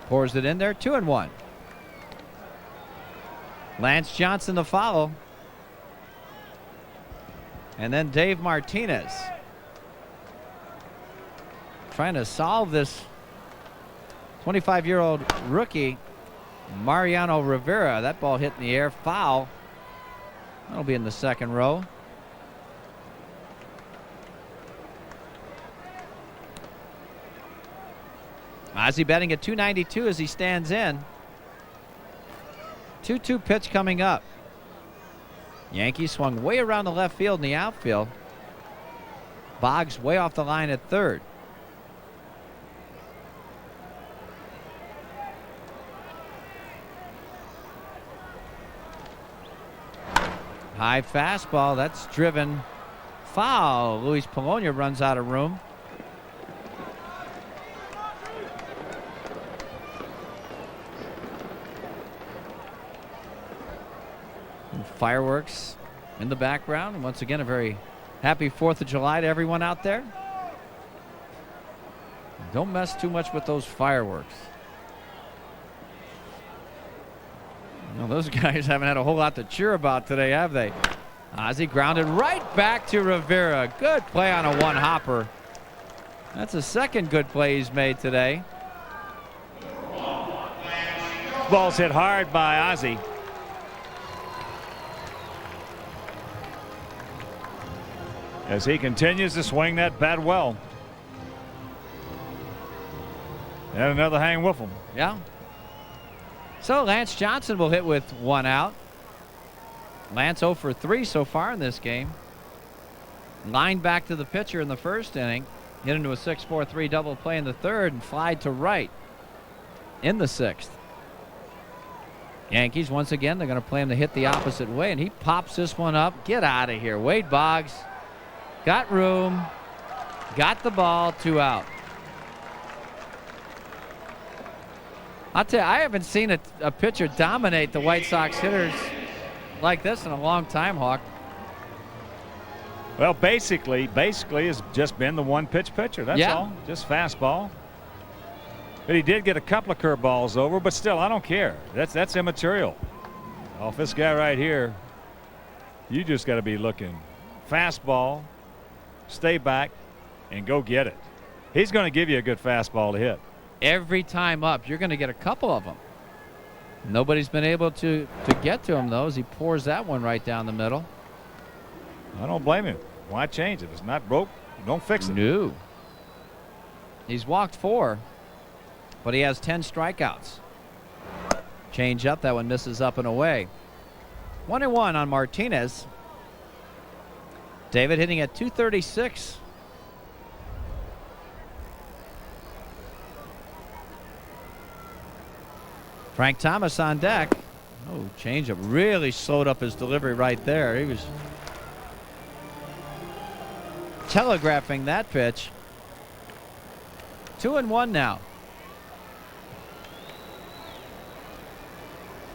Pours it in there, 2-1. Lance Johnson to follow. And then Dave Martinez. Trying to solve this 25-year-old rookie, Mariano Rivera. That ball hit in the air, foul. That'll be in the 2nd row. Ozzie betting at 292 as he stands in. 2-2 pitch coming up. Yankees swung way around the left field in the outfield. Boggs way off the line at 3rd. High fastball, that's driven foul. Luis Polonia runs out of room. And fireworks in the background. And once again, a very happy 4th of July to everyone out there. Don't mess too much with those fireworks. You know, those guys haven't had a whole lot to cheer about today, have they? Ozzie grounded right back to Rivera. Good play on a one-hopper. That's the second good play he's made today. Ball's hit hard by Ozzie. As he continues to swing that bat well. And another hang with him. Yeah. So Lance Johnson will hit with one out. Lance 0 for 3 so far in this game. Lined back to the pitcher in the first inning. Hit into a 6-4-3 double play in the third and flied to right in the sixth. Yankees, once again, they're going to play him to hit the opposite way, and he pops this one up. Get out of here. Wade Boggs got room, got the ball, 2 out. I'll tell you, I haven't seen a pitcher dominate the White Sox hitters like this in a long time, Hawk. Well, basically has just been the one-pitch pitcher. That's all. Just fastball. But he did get a couple of curveballs over, but still, I don't care. That's immaterial. Off this guy right here, you just got to be looking fastball, stay back, and go get it. He's going to give you a good fastball to hit. Every time up, you're going to get a couple of them. Nobody's been able to get to him, though, as he pours that one right down the middle. I don't blame him. Why change it? It's not broke. Don't fix it. No. He's walked 4, but he has 10 strikeouts. Change up. That one misses up and away. 1-1 on Martinez. David hitting at 236. Frank Thomas on deck. Oh, changeup really slowed up his delivery right there. He was telegraphing that pitch. 2-1 now.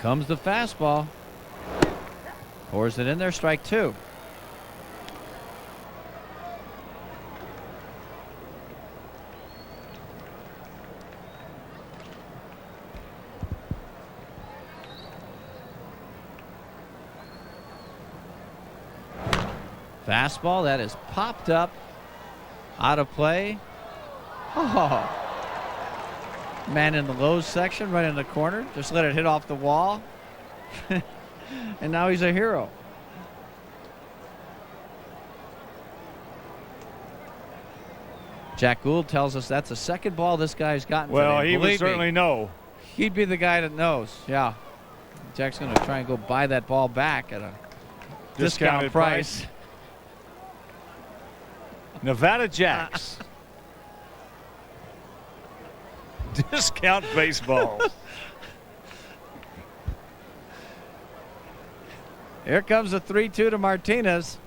Comes the fastball. Pours it in there, strike 2. Fastball that is popped up, out of play. Oh, man in the low section, right in the corner. Just let it hit off the wall. And now he's a hero. Jack Gould tells us that's the second ball this guy's gotten Well, today. he would certainly know. He'd be the guy that knows. Yeah. Jack's going to try and go buy that ball back at a discount price. Nevada Jacks. Discount baseballs. Here comes a 3-2 to Martinez.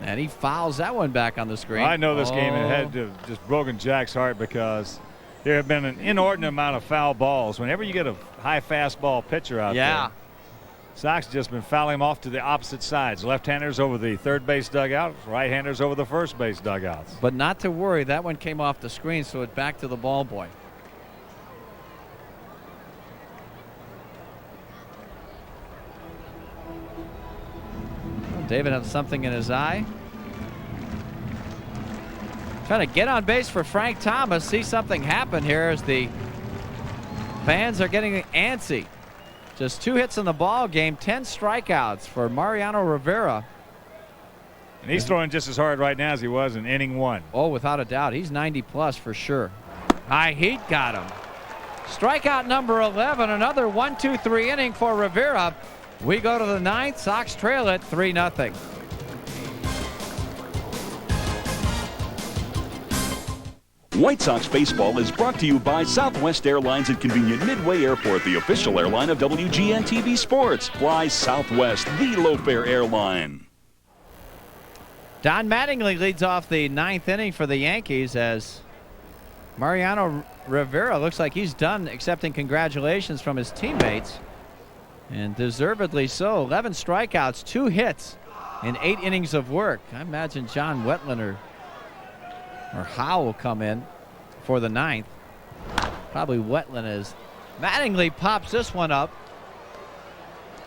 And he fouls that one back on the screen. I know this game had just broken Jack's heart because there have been an inordinate amount of foul balls. Whenever you get a high fastball pitcher out there, Sox just been fouling him off to the opposite sides. Left-handers over the third base dugout, right-handers over the first base dugouts. But not to worry, that one came off the screen, so it's back to the ball boy. David has something in his eye. Trying to get on base for Frank Thomas. See something happen here as the fans are getting antsy. Just 2 hits in the ball game, 10 strikeouts for Mariano Rivera. And he's throwing just as hard right now as he was in inning 1. Oh, without a doubt. He's 90 plus for sure. High heat got him. Strikeout number 11. Another 1-2-3 inning for Rivera. We go to the 9th. Sox trail it 3-0. White Sox baseball is brought to you by Southwest Airlines at convenient Midway Airport, the official airline of WGN-TV Sports. Fly Southwest, the low-fare airline. Don Mattingly leads off the 9th inning for the Yankees as Mariano Rivera looks like he's done accepting congratulations from his teammates. And deservedly so. 11 strikeouts, 2 hits in 8 innings of work. I imagine John Wetland or Howe will come in for the 9th. Probably Wetland is. Mattingly pops this one up.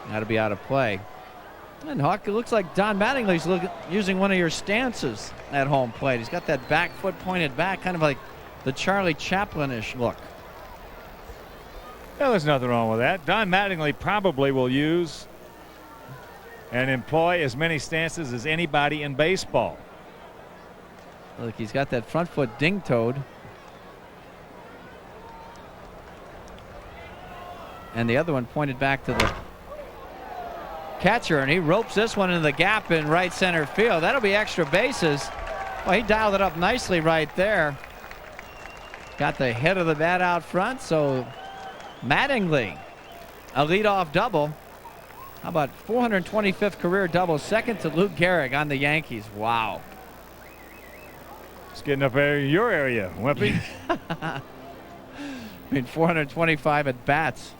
Got to be out of play. And Hawk, it looks like Don Mattingly's using one of your stances at home plate. He's got that back foot pointed back, kind of like the Charlie Chaplin-ish look. Well, there's nothing wrong with that. Don Mattingly probably will use and employ as many stances as anybody in baseball. Look, he's got that front foot ding-toed. And the other one pointed back to the catcher, and he ropes this one into the gap in right center field. That'll be extra bases. Well, he dialed it up nicely right there. Got the head of the bat out front, so Mattingly, a leadoff double. How about 425th career double, second to Lou Gehrig on the Yankees. Wow. It's getting up in your area, Wimpy. I mean, 425 at bats.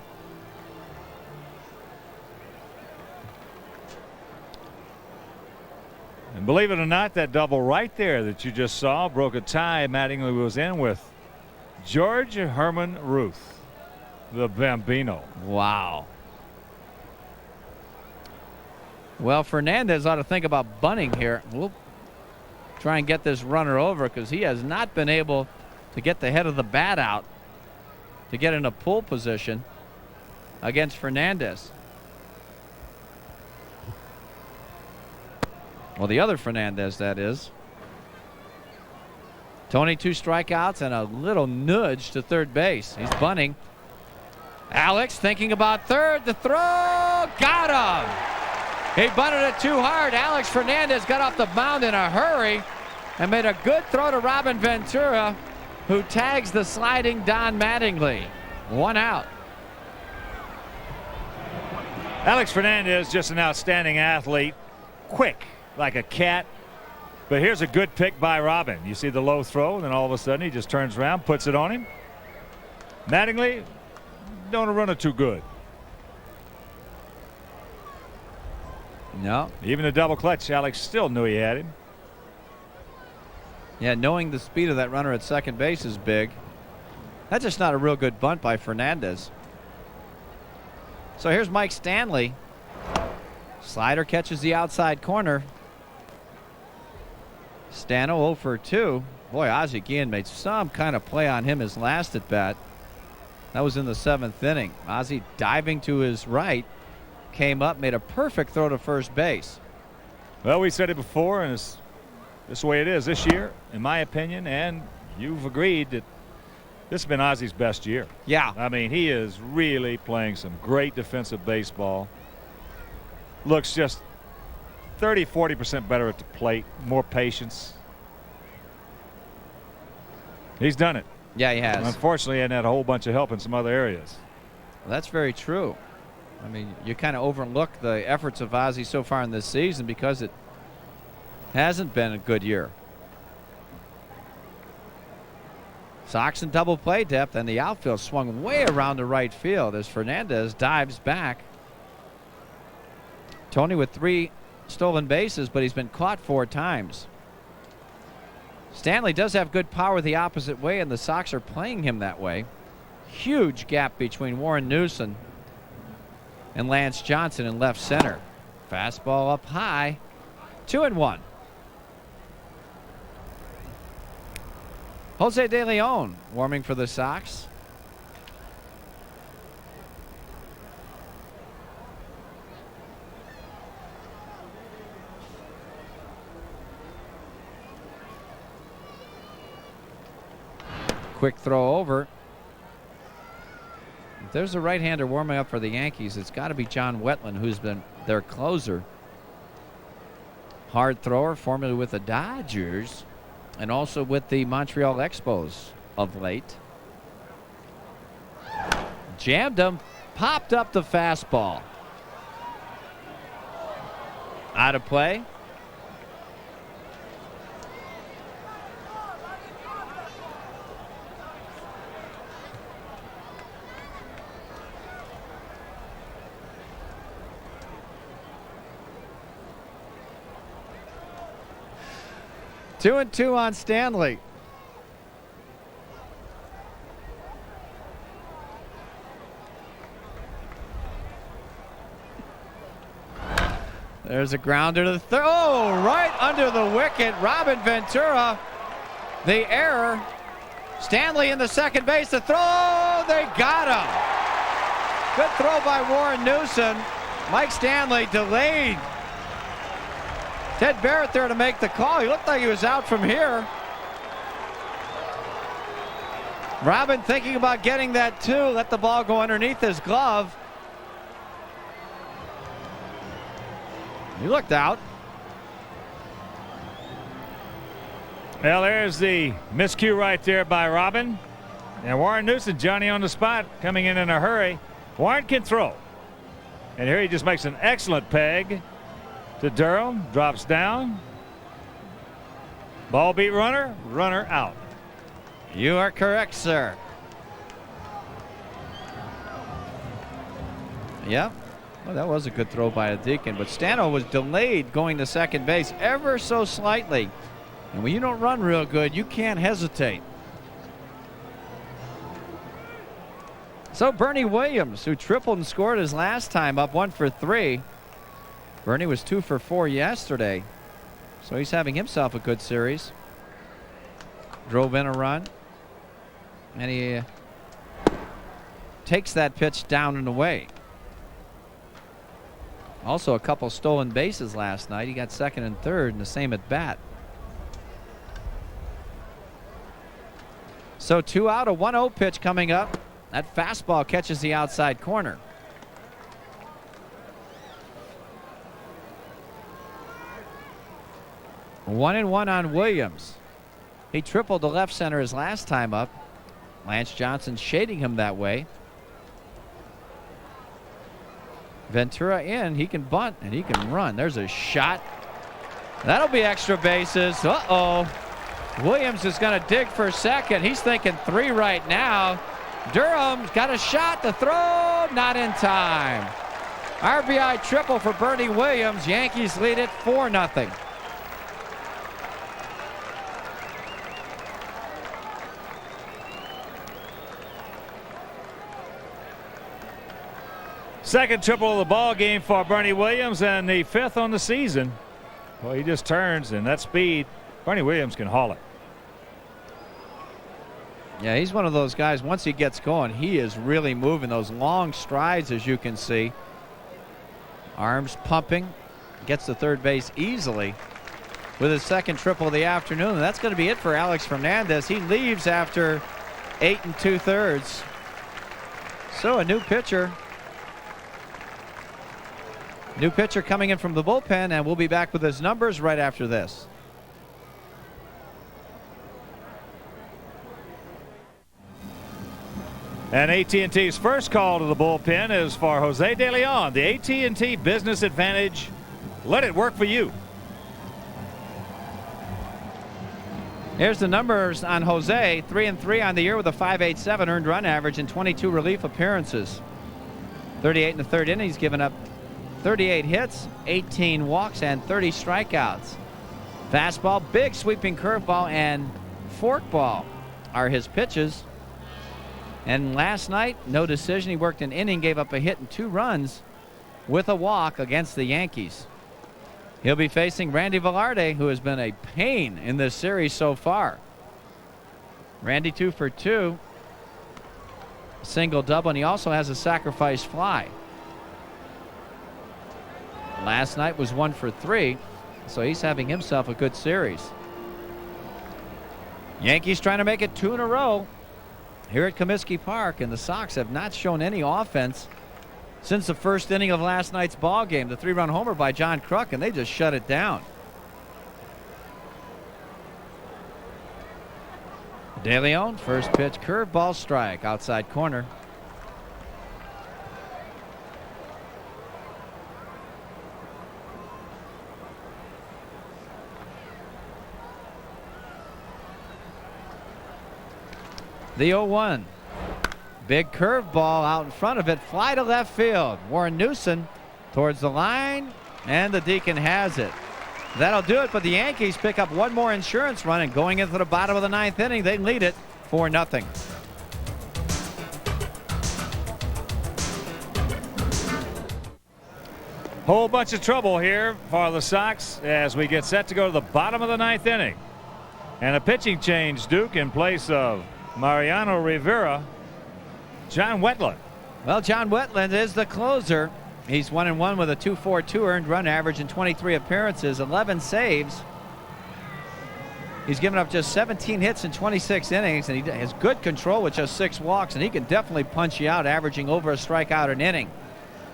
And believe it or not, that double right there that you just saw broke a tie Mattingly was in with George Herman Ruth, the Bambino. Wow. Well, Fernandez ought to think about bunting here. We'll try and get this runner over because he has not been able to get the head of the bat out to get in a pull position against Fernandez. Well, the other Fernandez, that is. Tony, 2 strikeouts and a little nudge to third base. He's bunting. Alex thinking about third. The throw. Got him. He bunted it too hard. Alex Fernandez got off the mound in a hurry and made a good throw to Robin Ventura, who tags the sliding Don Mattingly. 1 out. Alex Fernandez, just an outstanding athlete. Quick, like a cat. But here's a good pick by Robin. You see the low throw, and then all of a sudden he just turns around, puts it on him. Mattingly, don't run it too good. No. Even a double clutch, Alex still knew he had him. Yeah, knowing the speed of that runner at second base is big. That's just not a real good bunt by Fernandez. So here's Mike Stanley. Slider catches the outside corner. Stano 0 for 2. Boy, Ozzie Guillen made some kind of play on him his last at bat. That was in the 7th inning. Ozzie diving to his right, came up, made a perfect throw to first base. Well, we said it before, and it's this way it is this year, in my opinion, and you've agreed that this has been Ozzie's best year. Yeah. I mean, he is really playing some great defensive baseball. Looks just 30-40% better at the plate, more patience. He's done it. Yeah, he has. Unfortunately, he hadn't had a whole bunch of help in some other areas. Well, that's very true. I mean, you kind of overlook the efforts of Ozzie so far in this season because it hasn't been a good year. Sox in double play depth, and the outfield swung way around to right field as Fernandez dives back. Tony with 3 stolen bases, but he's been caught 4 times. Stanley does have good power the opposite way, and the Sox are playing him that way. Huge gap between Warren Newson and Lance Johnson in left center. Fastball up high. 2-1. Jose De Leon warming for the Sox. Quick throw over. If there's a right-hander warming up for the Yankees, it's got to be John Wetland, who's been their closer. Hard thrower, formerly with the Dodgers and also with the Montreal Expos of late. Jammed him, popped up the fastball. Out of play. Two and 2 on Stanley. There's a grounder to the third. Oh, right under the wicket. Robin Ventura, the error. Stanley in the second base. The throw. They got him. Good throw by Warren Newson. Mike Stanley delayed. Ted Barrett there to make the call. He looked like he was out from here. Robin thinking about getting that too. Let the ball go underneath his glove. He looked out. Well, there's the miscue right there by Robin. And Warren Newson, Johnny on the spot, coming in a hurry. Warren can throw. And here he just makes an excellent peg to Durham. Drops down. Ball beat runner. Runner out. You are correct, sir. Yeah. Well, that was a good throw by a Deacon, but Stano was delayed going to second base ever so slightly. And when you don't run real good, you can't hesitate. So Bernie Williams, who tripled and scored his last time, up 1 for 3. Bernie was 2 for 4 yesterday. So he's having himself a good series. Drove in a run. And he takes that pitch down and away. Also a couple stolen bases last night. He got second and third in the same at bat. So 2 out, a 1-0 pitch coming up. That fastball catches the outside corner. One and one on Williams. He tripled the left center his last time up. Lance Johnson shading him that way. Ventura in. He can bunt and he can run. There's a shot. That'll be extra bases. Uh-oh. Williams is going to dig for second. He's thinking 3 right now. Durham's got a shot. The throw, not in time. RBI triple for Bernie Williams. Yankees lead it 4-0. Second triple of the ball game for Bernie Williams, and the 5th on the season. Well, he just turns, and that speed, Bernie Williams can haul it. Yeah, he's one of those guys, once he gets going, he is really moving those long strides, as you can see. Arms pumping, gets to third base easily with his second triple of the afternoon. And that's going to be it for Alex Fernandez. He leaves after 8 2/3. So a new pitcher. New pitcher coming in from the bullpen, and we'll be back with his numbers right after this. And AT&T's first call to the bullpen is for Jose De Leon, the AT&T Business Advantage. Let it work for you. Here's the numbers on Jose. 3-3 on the year with a .587 earned run average and 22 relief appearances. 38 1/3 innings, given up 38 hits, 18 walks, and 30 strikeouts. Fastball, big sweeping curveball, and forkball are his pitches. And last night, no decision. He worked an inning, gave up a hit and 2 runs with a walk against the Yankees. He'll be facing Randy Velarde, who has been a pain in this series so far. Randy 2 for 2. Single double, and he also has a sacrifice fly. Last night was 1 for 3, so he's having himself a good series. Yankees trying to make it 2 in a row here at Comiskey Park, and the Sox have not shown any offense since the first inning of last night's ball game. The 3-run homer by John Kruk, and they just shut it down. De Leon, first pitch, curveball, strike, outside corner. The 0-1. Big curveball out in front of it. Fly to left field. Warren Newson towards the line, and the Deacon has it. That'll do it, but the Yankees pick up one more insurance run, and going into the bottom of the 9th inning, they lead it 4-0. Whole bunch of trouble here for the Sox as we get set to go to the bottom of the 9th inning. And a pitching change, Duke, in place of Mariano Rivera, John Wetland. Well, John Wetland is the closer. He's 1-1 with a 2.42 earned run average in 23 appearances, 11 saves. He's given up just 17 hits in 26 innings, and he has good control with just 6 walks, and he can definitely punch you out, averaging over a strikeout an inning.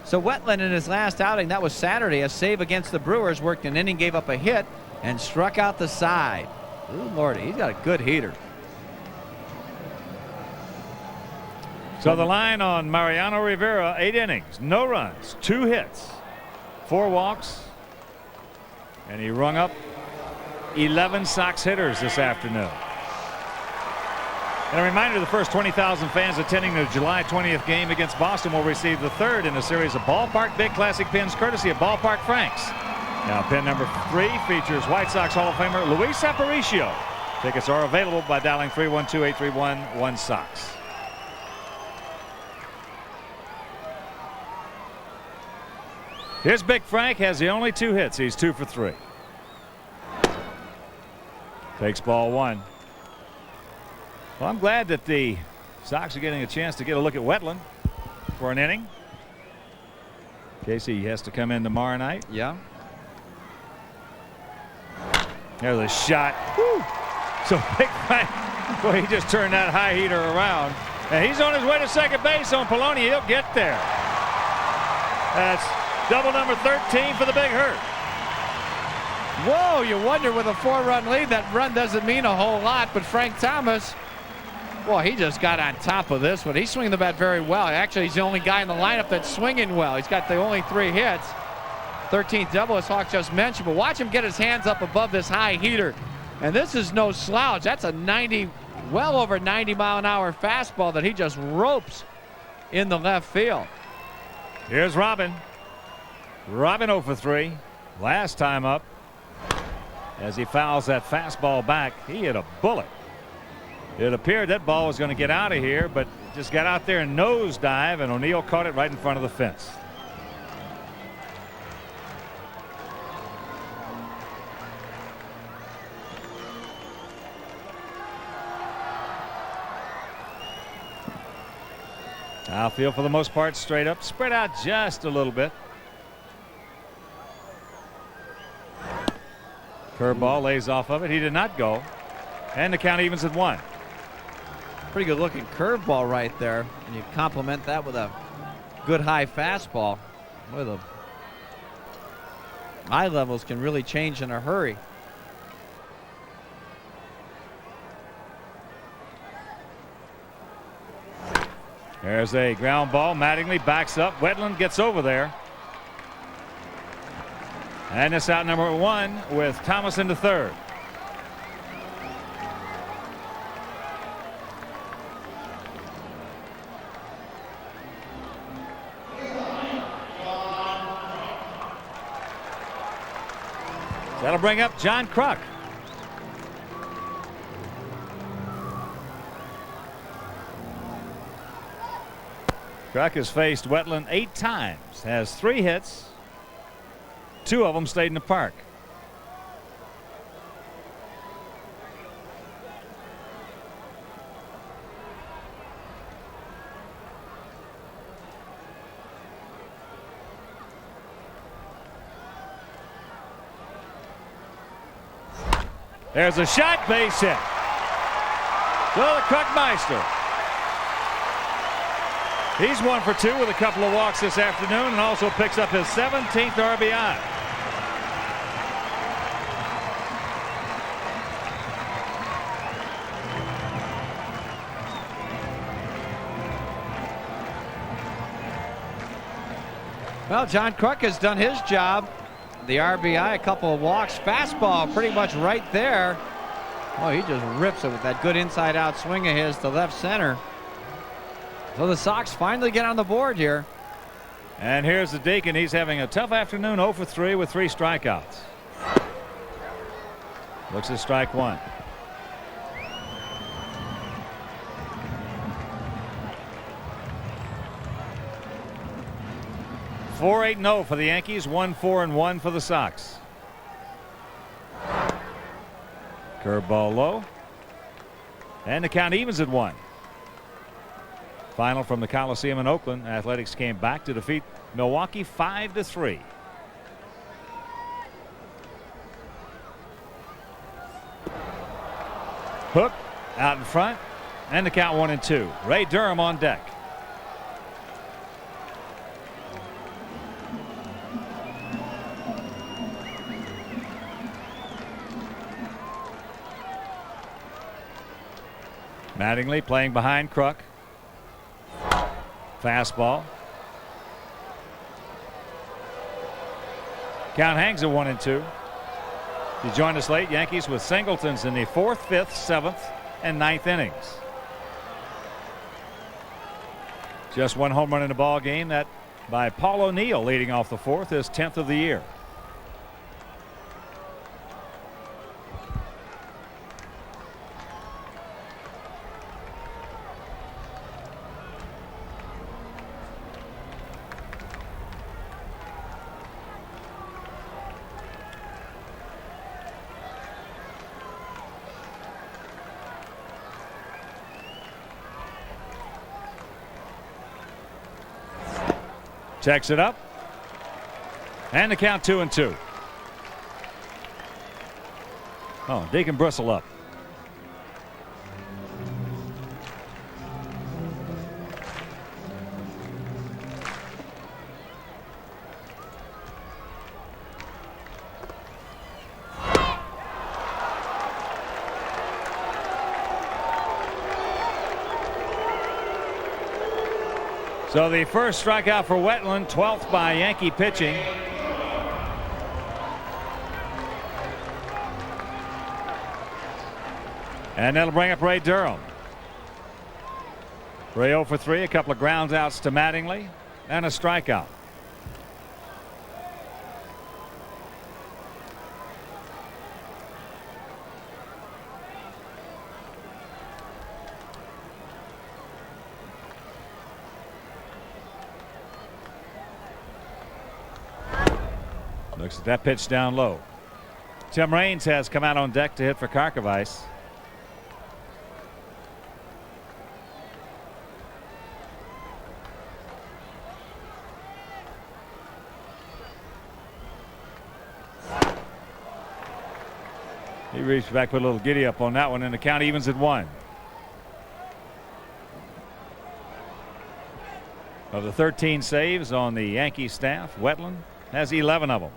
So Wetland in his last outing, that was Saturday, a save against the Brewers, worked an inning, gave up a hit, and struck out the side. Ooh, Lordy, he's got a good heater. So the line on Mariano Rivera, 8 innings, no runs, 2 hits, 4 walks, and he rung up 11 Sox hitters this afternoon. And a reminder, the first 20,000 fans attending the July 20th game against Boston will receive the 3rd in a series of Ballpark Big Classic pins courtesy of Ballpark Franks. Now pin number 3 features White Sox Hall of Famer Luis Aparicio. Tickets are available by dialing 312-831-1-SOX. Here's Big Frank, has the only 2 hits. He's 2 for 3. Takes ball 1. Well, I'm glad that the Sox are getting a chance to get a look at Wetland for an inning. Casey has to come in tomorrow night. Yeah. There's a shot. Woo. So Big Frank, boy, he just turned that high heater around. And he's on his way to second base on Poloni. He'll get there. That's double number 13 for the Big Hurt. Whoa, you wonder with a 4-run lead, that run doesn't mean a whole lot, but Frank Thomas, well, he just got on top of this one. He's swinging the bat very well. Actually, he's the only guy in the lineup that's swinging well. He's got the only 3 hits. 13th double, as Hawk just mentioned, but watch him get his hands up above this high heater. And this is no slouch. That's a 90, well over 90-mile-an-hour fastball that he just ropes in the left field. Here's Robin. Robin 0 for 3. Last time up. As he fouls that fastball back, he hit a bullet. It appeared that ball was going to get out of here, but it just got out there and nosedive, and O'Neill caught it right in front of the fence. Outfield for the most part straight up, spread out just a little bit. Curveball lays off of it. He did not go. And the count evens at 1. Pretty good looking curveball right there. And you complement that with a good high fastball. Boy, the eye levels can really change in a hurry. There's a ground ball. Mattingly backs up. Wetland gets over there. And it's out number 1 with Thomas in the 3rd. That'll bring up John Kruk. Kruk has faced Wetland 8 times, has 3 hits. 2 of them stayed in the park. There's a shot, base hit. Well, the Krukmeister. He's 1 for 2 with a couple of walks this afternoon and also picks up his 17th RBI. Well, John Kruk has done his job. The RBI, a couple of walks, fastball pretty much right there. Oh, he just rips it with that good inside-out swing of his to left center. So the Sox finally get on the board here. And here's the Deacon. He's having a tough afternoon, 0 for 3 with 3 strikeouts. Looks at strike 1. 4-8-0 for the Yankees, 1-4-1 for the Sox. Curveball low. And the count evens at 1. Final from the Coliseum in Oakland. Athletics came back to defeat Milwaukee 5-3. Hook out in front, and the count 1-2. Ray Durham on deck. Mattingly playing behind Kruk. Fastball. Count hangs at 1-2. You joined us late. Yankees with singletons in the 4th, 5th, 7th, and 9th innings. Just one home run in the ball game, that by Paul O'Neill, leading off the 4th, his 10th of the year. Checks it up. And the count 2-2. Oh, Deacon Bristle up. So the first strikeout for Wetland, 12th by Yankee pitching. And that'll bring up Ray Durham. Ray 0 for 3, a couple of ground outs to Mattingly, and a strikeout. Looks at that pitch down low. Tim Raines has come out on deck to hit for Karkovice. He reached back, put a little giddy up on that one, and the count evens at 1. Of the 13 saves on the Yankee staff, Wetland has 11 of them.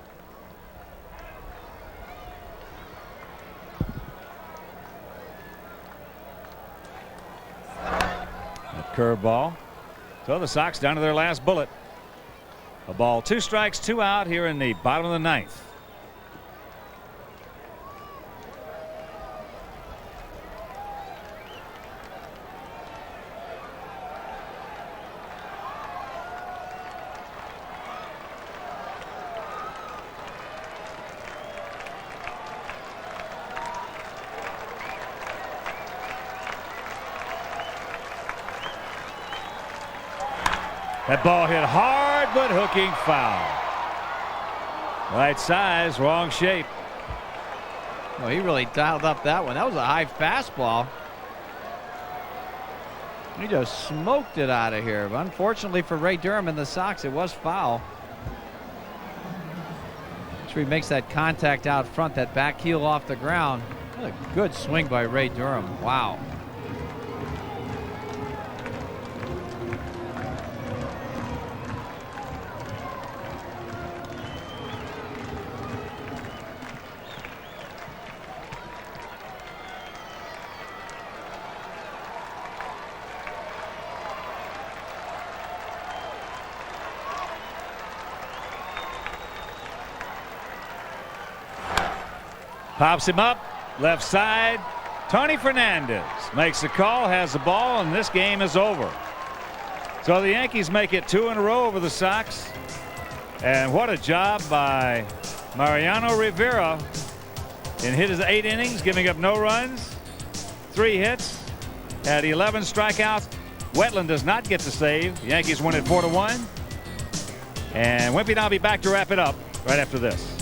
Curveball. So the Sox down to their last bullet. A ball, 2 strikes, 2 out here in the bottom of the 9th. That ball hit hard, but hooking foul. Right size, wrong shape. Well, he really dialed up that one. That was a high fastball. He just smoked it out of here. But unfortunately for Ray Durham and the Sox, it was foul. He makes that contact out front, that back heel off the ground. What a good swing by Ray Durham. Wow. Pops him up, left side. Tony Fernandez makes the call, has the ball, and this game is over. So the Yankees make it 2 in a row over the Sox. And what a job by Mariano Rivera in his 8 innings, giving up no runs, 3 hits, had 11 strikeouts. Wetland does not get the save. The Yankees win it 4-1. And Wimpy and I'll be back to wrap it up right after this.